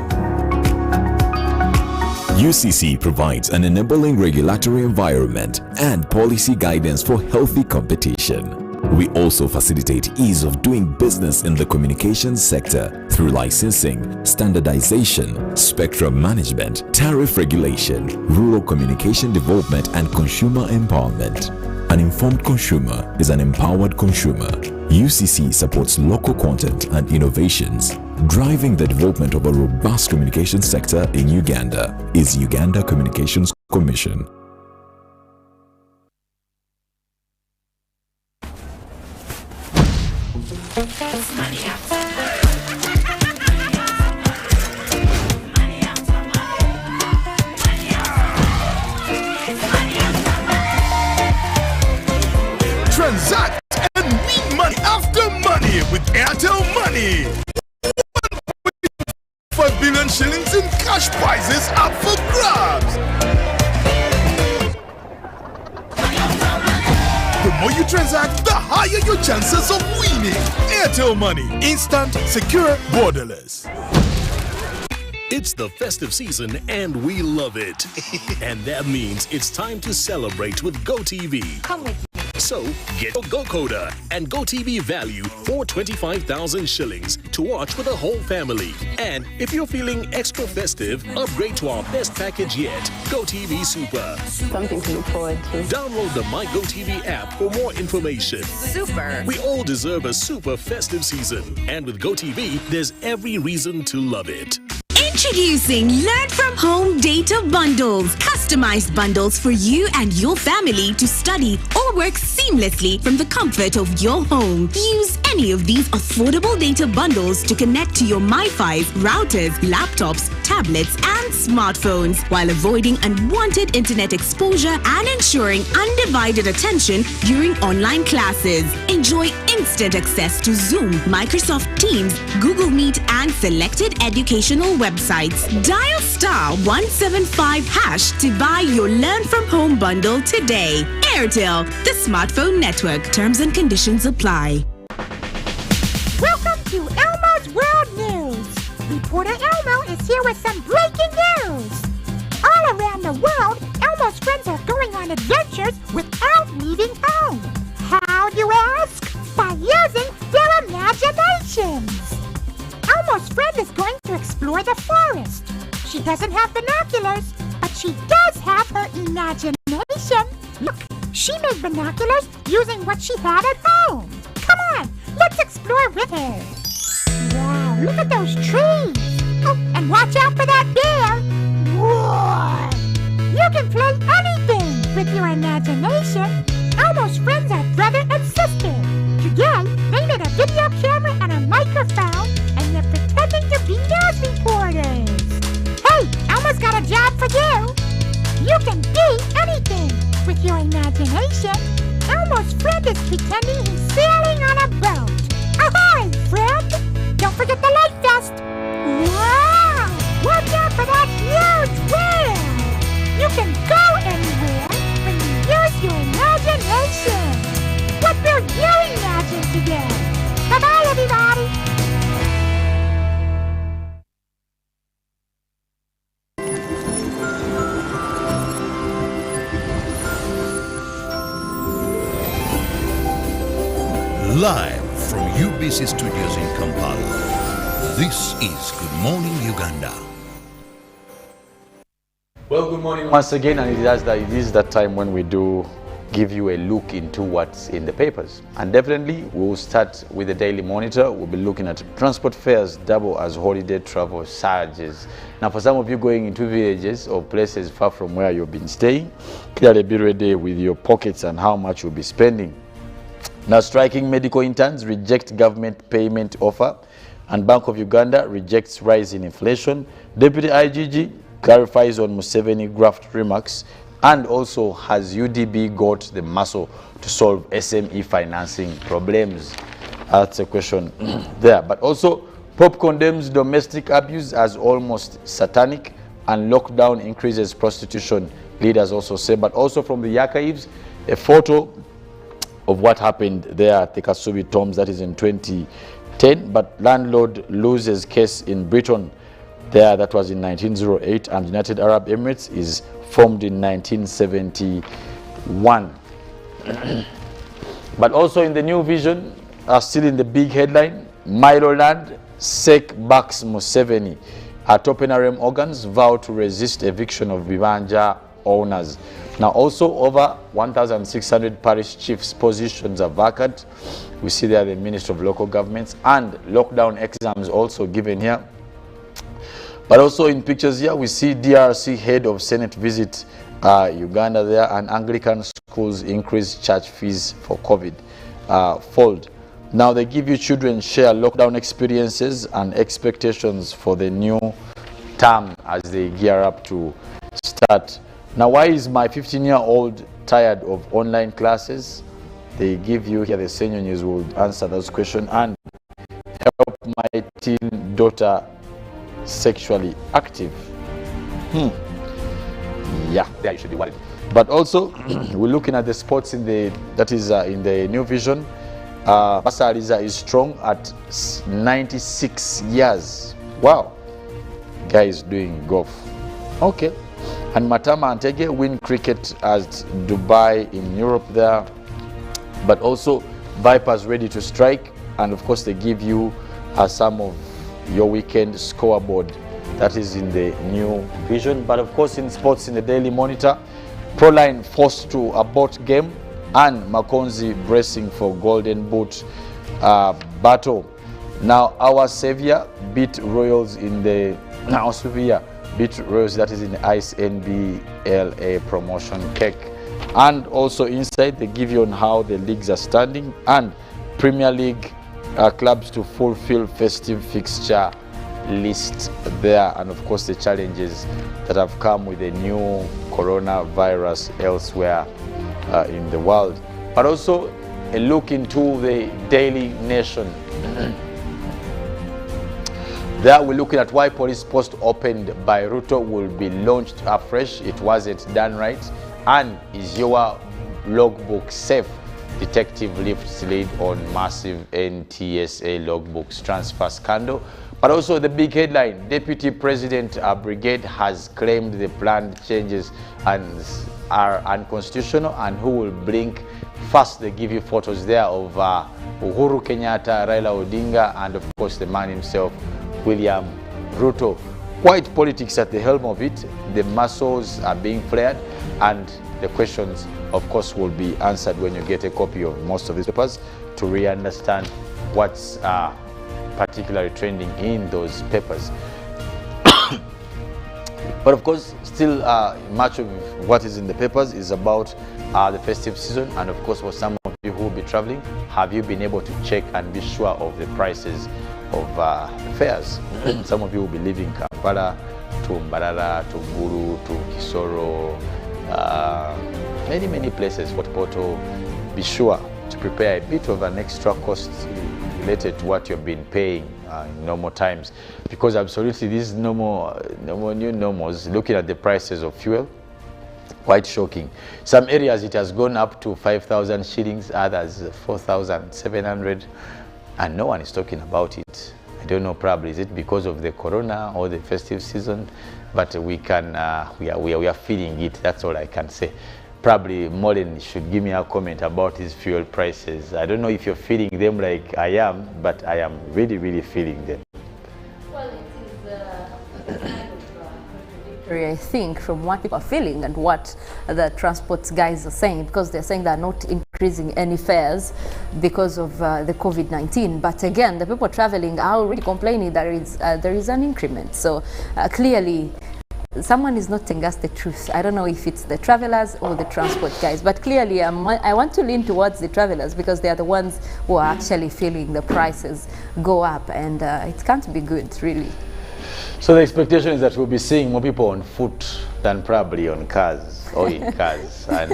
Speaker 17: UCC provides an enabling regulatory environment and policy guidance for healthy competition. We also facilitate ease of doing business in the communications sector through licensing, standardization, spectrum management, tariff regulation, rural communication development, and consumer empowerment. An informed consumer is an empowered consumer. UCC supports local content and innovations. Driving the development of a robust communication sector in Uganda is Uganda Communications Commission.
Speaker 11: Transact and win money after money with Airtel Money. 5 billion shillings in cash prizes you transact, the higher your chances of winning. Airtel Money. Instant, secure, borderless.
Speaker 10: It's the festive season and we love it. And that means it's time to celebrate with GoTV.
Speaker 18: Come with me.
Speaker 10: So get your GoCoder and GoTV value for 25,000 shillings to watch with the whole family. And if you're feeling extra festive, upgrade to our best package yet, GoTV Super.
Speaker 18: Something to look forward to.
Speaker 10: Download the My GoTV app for more information.
Speaker 18: Super.
Speaker 10: We all deserve a super festive season. And with GoTV, there's every reason to love it.
Speaker 4: Introducing Learn From Home Data Bundles. Customized bundles for you and your family to study or work seamlessly from the comfort of your home. Use any of these affordable data bundles to connect to your MiFi, routers, laptops, tablets, and smartphones while avoiding unwanted internet exposure and ensuring undivided attention during online classes. Enjoy instant access to Zoom, Microsoft Teams, Google Meet, and selected educational websites. Dial *175# to buy your Learn From Home bundle today. Airtel, the smartphone network. Terms and conditions apply.
Speaker 19: Welcome to Elmo's World News. Reporter Elmo is here with some breaking news. All around the world, Elmo's friends are going on adventures without leaving home. How, you ask? By using their imaginations. Elmo's friend is going to explore the forest. She doesn't have binoculars, but she does have her imagination. Look, she made binoculars using what she had at home. Come on, let's explore with her. Wow, look at those trees. Oh, and watch out for that bear. Roar! You can play anything with your imagination. Elmo's friends are brother and sister. Today, they made a video camera and a microphone, and they're pretending to be news reporters. Hey, Elmo's got a job for you. You can be anything with your imagination. Elmo's friend is pretending he's sailing on a boat. Ahoy, friend! Don't forget the life vest. Wow! Watch out for that huge whale! You can go anywhere when you use your imagination. What will you imagine today? Bye-bye, everybody!
Speaker 3: Live from UBC Studios in Kampala, this is Good Morning Uganda.
Speaker 1: Well, good morning once again, and it is that time when we do give you a look into what's in the papers. And definitely we'll start with the Daily Monitor. We'll be looking at transport fares double as holiday travel surges. Now, for some of you going into villages or places far from where you've been staying, clearly be ready with your pockets and how much you'll be spending. Now, striking medical interns reject government payment offer, and Bank of Uganda rejects rise in inflation. Deputy IGG clarifies on Museveni graft remarks, and also has UDB got the muscle to solve SME financing problems? That's a question there. But also, Pope condemns domestic abuse as almost satanic, and lockdown increases prostitution, leaders also say. But also from the archives, a photo of what happened there at the Kasubi Tombs, that is in 2010, but landlord loses case in Britain there, that was in 1908, and United Arab Emirates is formed in 1971. But also in the New Vision, still in the big headline, Miloland, SEC backs Museveni. At NRM organs vow to resist eviction of Bibanja owners. Now also over 1,600 parish chiefs positions are vacant. We see there the Minister of Local Governments, and lockdown exams also given here. But also in pictures here, we see DRC head of Senate visit Uganda there, and Anglican schools increase church fees for COVID fold. Now they give you children share lockdown experiences and expectations for the new term as they gear up to start. Now, why is my 15-year-old tired of online classes? They give you here, the senior news will answer those questions, and help my teen daughter sexually active. Yeah, there you should be worried. But also, we're looking at the sports in the new vision. Basariza is strong at 96 years. Wow, guy is doing golf. Okay, and Matama Antege win cricket at Dubai in Europe there. But also, Vipers ready to strike, and of course they give you some of your weekend scoreboard. That is in the new vision. But of course, in sports in the Daily Monitor, Proline forced to abort game, and Makonzi bracing for Golden Boot battle. Now, our savior beat Royals in the beat Royals, that is in the ICE NBLA promotion cake. And also inside, they give you on how the leagues are standing, and Premier League clubs to fulfill festive fixture list there, and of course the challenges that have come with the new coronavirus elsewhere in the world. But also a look into the Daily Nation. There we're looking at why police post opened by Ruto will be launched afresh. It wasn't done right. And is your logbook safe? Detective lifts lead on massive NTSA logbooks transfer scandal. But also the big headline, Deputy President Brigade has claimed the planned changes are unconstitutional, and who will blink first. They give you photos there of Uhuru Kenyatta, Raila Odinga, and of course the man himself, William Ruto. White politics at the helm of it. The muscles are being flared, and the questions, of course, will be answered when you get a copy of most of these papers to really understand what's particularly trending in those papers. But of course, still much of what is in the papers is about the festive season, and of course for some of you who will be traveling, have you been able to check and be sure of the prices of fares? Some of you will be leaving Kampala to Mbarara, to Gulu, to Kisoro, many places for Poto. Be sure to prepare a bit of an extra cost related to what you've been paying in normal times, because absolutely these new normals, looking at the prices of fuel, quite shocking. Some areas it has gone up to 5,000 shillings, others 4,700, and no one is talking about it. I don't know, probably is it because of the corona or the festive season, but we are feeling it. That's all I can say. Probably Mollen should give me a comment about these fuel prices. I don't know if you're feeling them like I am, but I am really feeling them.
Speaker 2: Well, it is kind of contradictory, I think, from what people are feeling and what the transport guys are saying, because they're saying they're not increasing any fares because of the COVID-19. But again, the people traveling are already complaining there is an increment. So clearly, someone is not telling us the truth. I don't know if it's the travelers or the transport guys, but clearly I want to lean towards the travelers, because they are the ones who are actually feeling the prices go up, and it can't be good, really.
Speaker 1: So the expectation is that we'll be seeing more people on foot than probably on cars or in cars, and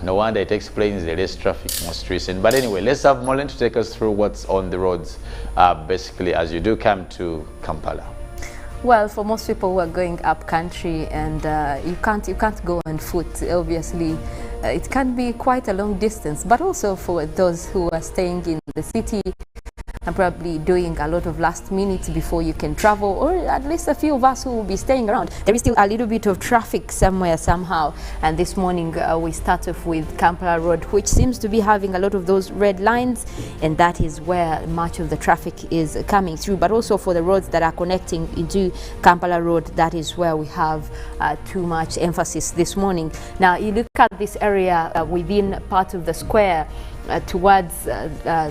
Speaker 1: no wonder it explains the less traffic most recent. But anyway, let's have Mollen to take us through what's on the roads, basically, as you do come to Kampala.
Speaker 2: Well, for most people who are going up country, and you can't go on foot, obviously. It can be quite a long distance, but also for those who are staying in the city and probably doing a lot of last minutes before you can travel, or at least a few of us who will be staying around. There is still a little bit of traffic somewhere, somehow. And this morning we start off with Kampala Road, which seems to be having a lot of those red lines, and that is where much of the traffic is coming through. But also for the roads that are connecting into Kampala Road, that is where we have too much emphasis this morning. Now, you look at this area within part of the square, towards the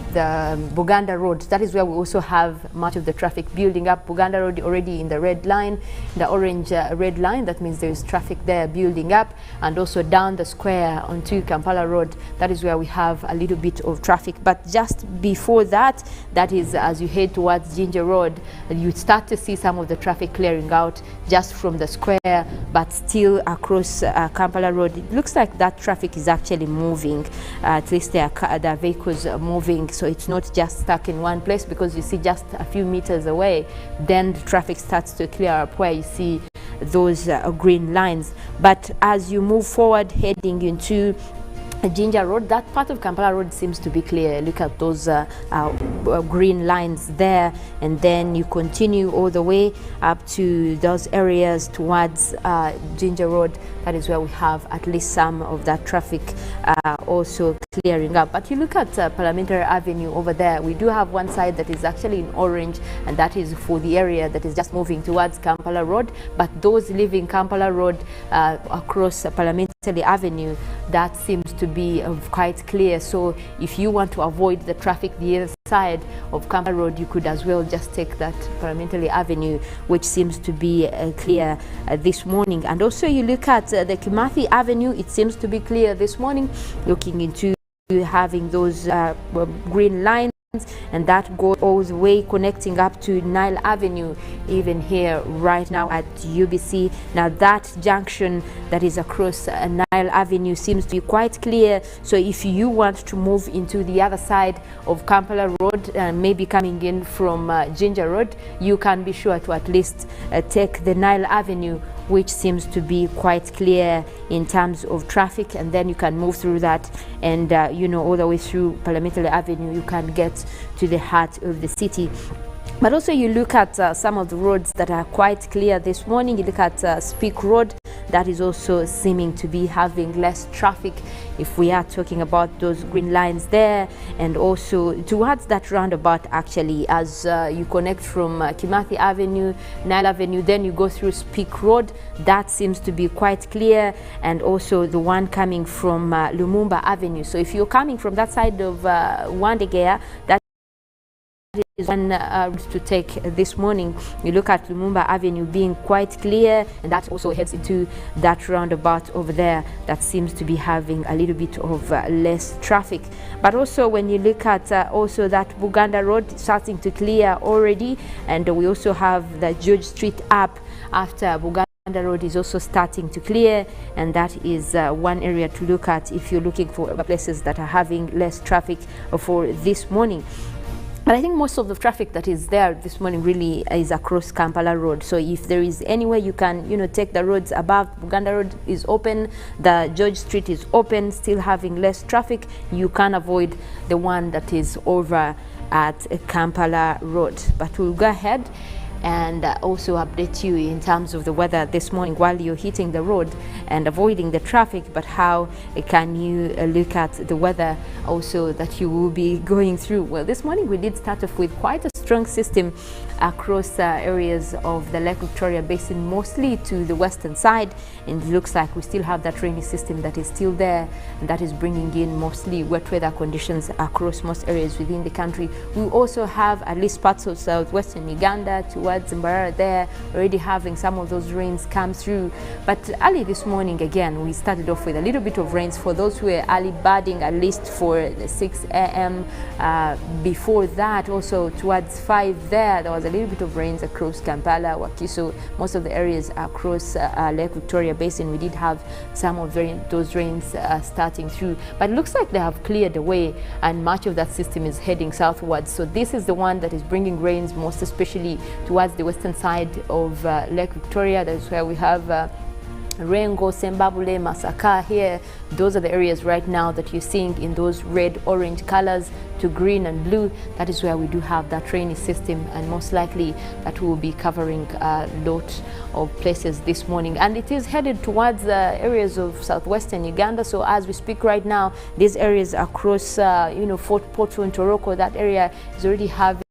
Speaker 2: Buganda Road. That is where we also have much of the traffic building up. Buganda Road already in the red line, the orange red line. That means there is traffic there building up, and also down the square onto Kampala Road. That is where we have a little bit of traffic. But just before that, that is as you head towards Ginger Road, you start to see some of the traffic clearing out just from the square, but still across Kampala Road. It looks like that traffic is actually moving. At least there are the vehicles are moving, so it's not just stuck in one place, because you see just a few meters away, then the traffic starts to clear up where you see
Speaker 20: those green lines. But as you move forward heading into Jinja Road, that part of Kampala Road seems to be clear. Look at those green lines there, and then you continue all the way up to those areas towards Jinja Road. That is where we have at least some of that traffic also clearing up. But you look at Parliamentary Avenue over there, we do have one side that is actually in orange, and that is for the area that is just moving towards Kampala Road. But those leaving Kampala Road across Parliamentary Avenue, that seems to be quite clear. So if you want to avoid the traffic the other side of Kampala Road, you could as well just take that Parliamentary Avenue, which seems to be clear this morning. And also you look at the Kimathi Avenue, it seems to be clear this morning, looking into having those green lines, and that goes all the way connecting up to Nile Avenue, even here right now at UBC. Now that junction that is across Nile Avenue seems to be quite clear. So if you want to move into the other side of Kampala Road, maybe coming in from Jinja Road, you can be sure to at least take the Nile Avenue, which seems to be quite clear in terms of traffic, and then you can move through that, and you know, all the way through Parliamentary Avenue, you can get to the heart of the city. But also you look at some of the roads that are quite clear this morning. You look at Speak Road, that is also seeming to be having less traffic if we are talking about those green lines there, and also towards that roundabout actually, as you connect from Kimathi Avenue, Nile Avenue, then you go through Speak Road, that seems to be quite clear, and also the one coming from Lumumba Avenue. So if you're coming from that side of Wandegea, that is one route to take this morning. You look at Lumumba Avenue being quite clear, and that also heads into that roundabout over there that seems to be having a little bit of less traffic. But also when you look at also that Buganda Road starting to clear already, and we also have the George Street up after Buganda Road is also starting to clear, and that is one area to look at if you're looking for places that are having less traffic for this morning. But I think most of the traffic that is there this morning really is across Kampala Road. So if there is anywhere you can, you know, take the roads above, Buganda Road is open, the George Street is open, still having less traffic, you can avoid the one that is over at Kampala Road. But we'll go ahead and also update you in terms of the weather this morning while you're hitting the road and avoiding the traffic. But how can you look at the weather also that you will be going through? Well, this morning we did start off with quite a strong system across areas of the Lake Victoria Basin, mostly to the western side, and it looks like we still have that rainy system that is still there, and that is bringing in mostly wet weather conditions across most areas within the country. We also have at least parts of southwestern Uganda towards Mbarara there already having some of those rains come through. But early this morning again we started off with a little bit of rains for those who were early birding, at least for the 6 a.m. Before that also towards 5 there was a little bit of rains across Kampala, Wakiso, most of the areas across Lake Victoria Basin. We did have some of those rains starting through, but it looks like they have cleared away and much of that system is heading southwards. So this is the one that is bringing rains most especially towards the western side of Lake Victoria. That's where we have Rengo, Sembabule, Masaka here. Those are the areas right now that you're seeing in those red, orange colors to green and blue. That is where we do have that rainy system, and most likely that will be covering a lot of places this morning. And it is headed towards areas of southwestern Uganda. So as we speak right now, these areas across, Fort Portal and Toroko, that area is already having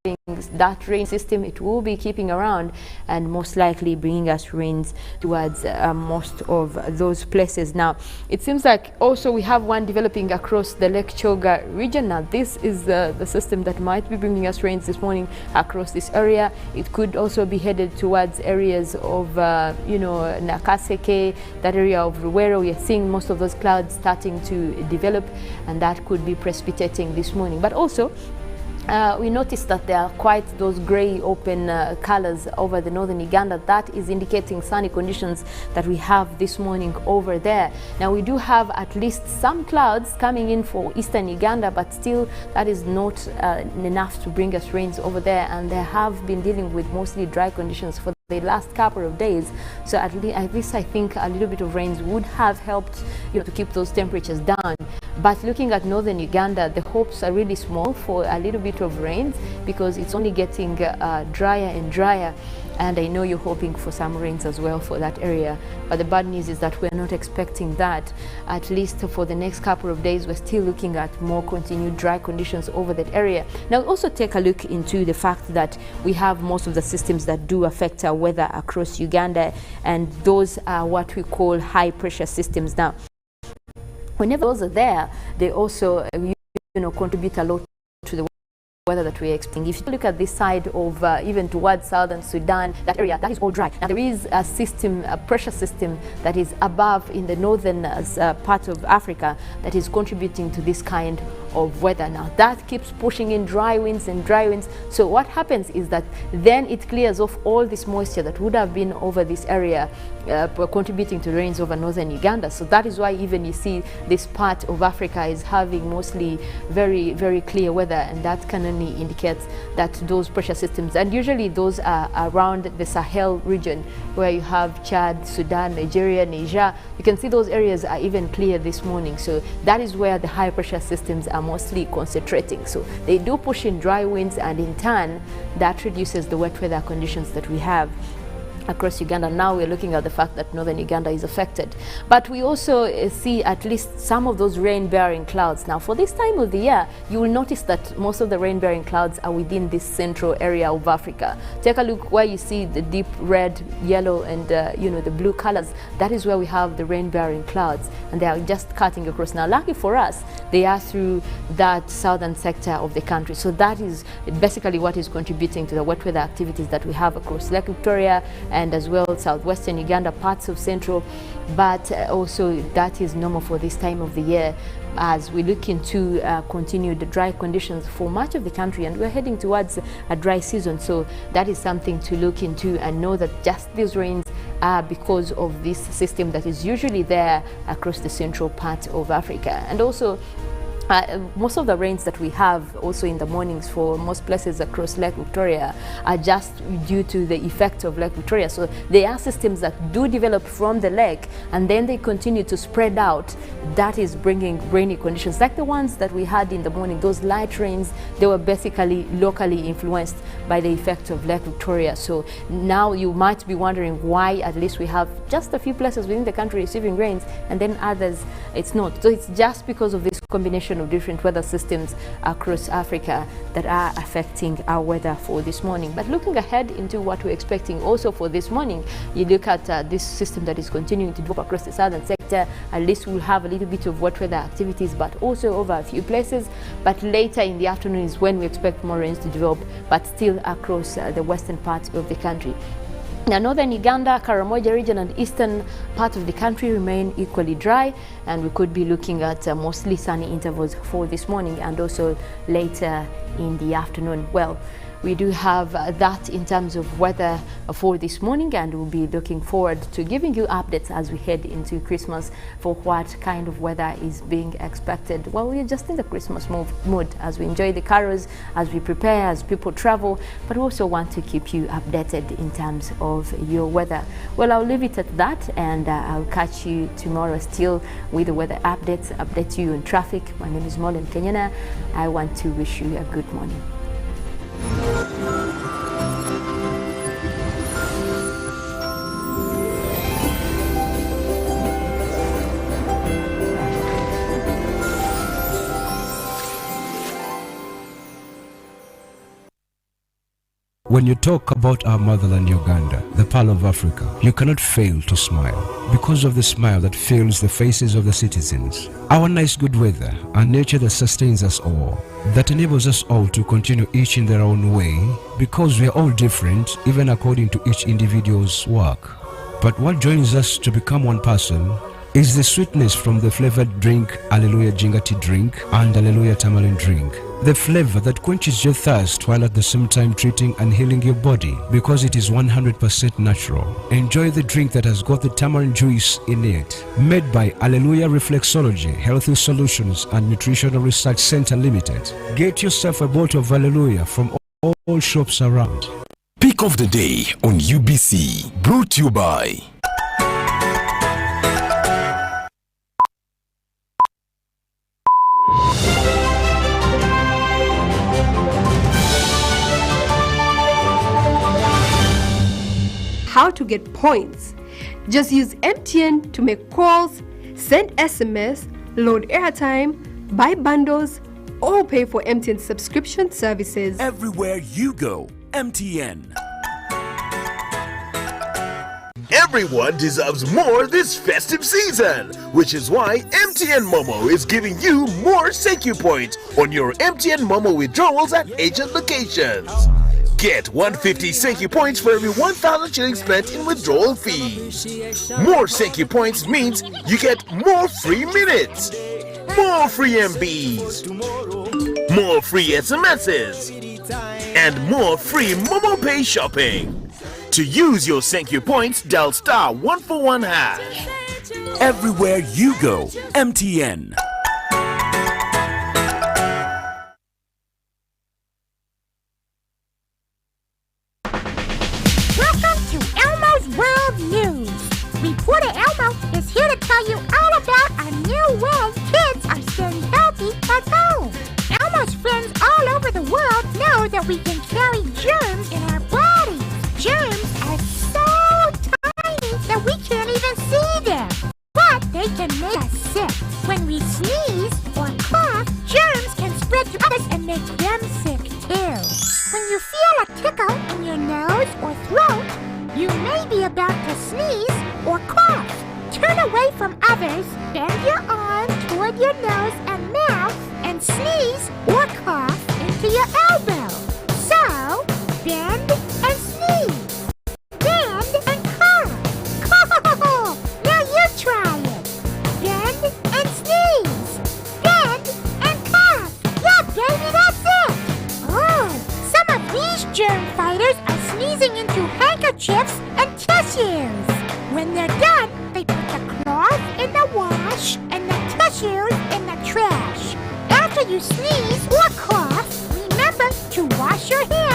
Speaker 20: that rain system. It will be keeping around and most likely bringing us rains towards most of those places. Now it seems like also we have one developing across the Lake Choga region. Now this is the system that might be bringing us rains this morning across this area. It could also be headed towards areas of Nakaseke, that area of Ruwero. We are seeing most of those clouds starting to develop, and that could be precipitating this morning. But also we noticed that there are quite those grey open colors over the northern Uganda. That is indicating sunny conditions that we have this morning over there. Now we do have at least some clouds coming in for eastern Uganda, but still that is not enough to bring us rains over there, and they have been dealing with mostly dry conditions for the last couple of days. So at least I think a little bit of rains would have helped, to keep those temperatures down. But looking at northern Uganda, the hopes are really small for a little bit of rains because it's only getting drier and drier. And I know you're hoping for some rains as well for that area. But the bad news is that we're not expecting that. At least for the next couple of days, we're still looking at more continued dry conditions over that area. Now, also take a look into the fact that we have most of the systems that do affect our weather across Uganda, and those are what we call high pressure systems. Now, whenever those are there, they also contribute a lot to the weather that we're expecting. If you look at this side of even towards southern Sudan, that area, that is all dry. Now there is a system, a pressure system that is above in the northern part of Africa that is contributing to this kind of weather. Now that keeps pushing in dry winds and dry winds. So what happens is that then it clears off all this moisture that would have been over this area, contributing to rains over northern Uganda. So that is why even you see this part of Africa is having mostly very, very clear weather, and that can only indicate that those pressure systems, and usually those are around the Sahel region where you have Chad, Sudan, Nigeria, Niger. You can see those areas are even clear this morning. So that is where the high pressure systems are mostly concentrating. So they do push in dry winds, and in turn that reduces the wet weather conditions that we have across Uganda. Now we're looking at the fact that northern Uganda is affected, but we also see at least some of those rain-bearing clouds. Now for this time of the year, you will notice that most of the rain-bearing clouds are within this central area of Africa. Take a look where you see the deep red, yellow, and the blue colors. That is where we have the rain-bearing clouds, and they are just cutting across. Now lucky for us, they are through that southern sector of the country, so that is basically what is contributing to the wet weather activities that we have across Lake Victoria and as well southwestern Uganda, parts of central, but also that is normal for this time of the year as we look into continued dry conditions for much of the country, and we're heading towards a dry season. So that is something to look into and know that just these rains are because of this system that is usually there across the central part of Africa. And also most of the rains that we have also in the mornings for most places across Lake Victoria are just due to the effect of Lake Victoria. So they are systems that do develop from the lake and then they continue to spread out. That is bringing rainy conditions like the ones that we had in the morning. Those light rains, they were basically locally influenced by the effect of Lake Victoria. So now you might be wondering why at least we have just a few places within the country receiving rains and then others it's not. So it's just because of this combination of different weather systems across Africa that are affecting our weather for this morning. But looking ahead into what we're expecting also for this morning, you look at this system that is continuing to develop across the southern sector. At least we'll have a little bit of wet weather activities, but also over a few places. But later in the afternoon is when we expect more rains to develop, but still across the western part of the country. Now, northern Uganda, Karamoja region and eastern part of the country remain equally dry, and we could be looking at mostly sunny intervals for this morning and also later in the afternoon. Well, we do have that in terms of weather for this morning, and we'll be looking forward to giving you updates as we head into Christmas for what kind of weather is being expected. Well, we're just in the Christmas mood as we enjoy the carols, as we prepare, as people travel, but we also want to keep you updated in terms of your weather. Well, I'll leave it at that, and I'll catch you tomorrow still with the weather updates, update you on traffic. My name is Mollen Kenyena. I want to wish you a good morning.
Speaker 21: When you talk about our motherland Uganda, the Pearl of Africa, you cannot fail to smile because of the smile that fills the faces of the citizens. Our nice good weather and nature that sustains us all, that enables us all to continue each in their own way because we are all different even according to each individual's work. But what joins us to become one person is the sweetness from the flavored drink Alleluia Jingati drink and Alleluia Tamarind drink. The flavor that quenches your thirst while at the same time treating and healing your body because it is 100% natural. Enjoy the drink that has got the tamarind juice in it. Made by Alleluia Reflexology, Healthy Solutions and Nutritional Research Center Limited. Get yourself a bottle of Alleluia from all shops around.
Speaker 11: Pick Drink of the Day on UBC. Brought to you by
Speaker 6: how to get points. Just use MTN to make calls, send SMS, load airtime, buy bundles, or pay for MTN subscription services.
Speaker 9: Everywhere you go, MTN.
Speaker 8: Everyone deserves more this festive season, which is why MTN Momo is giving you more Senku points on your MTN Momo withdrawals at agent locations. Get 150 Senku points for every 1,000 shillings spent in withdrawal fees. More Senku points means you get more free minutes, more free MBs, more free SMSs, and more free Momo Pay shopping. To use your Senku points, dial *141#.
Speaker 9: Everywhere you go, MTN.
Speaker 19: Welcome to Elmo's World News. Reporter Elmo is here to tell you all about a new way kids are staying healthy at home. Elmo's friends all over the world know that we can carry germs in our bodies. Germs are so tiny that we can't even see them. But they can make us sick. When we sneeze or cough, germs can spread to others and make them sick too. When you feel a tickle in your nose or throat, you may be about to sneeze or cough. Turn away from others, bend your arm toward your nose and mouth, and sneeze or cough into your elbow. So, bend and sneeze. Bend and cough. Cough! Now you try it. Bend and sneeze. Bend and cough. Yeah, baby, that's it. Oh, some of these germ fighters are sneezing into handkerchiefs and tissues. When they're done, they put the cloth in the wash and the tissues in the trash. After you sneeze or cough, remember to wash your hands.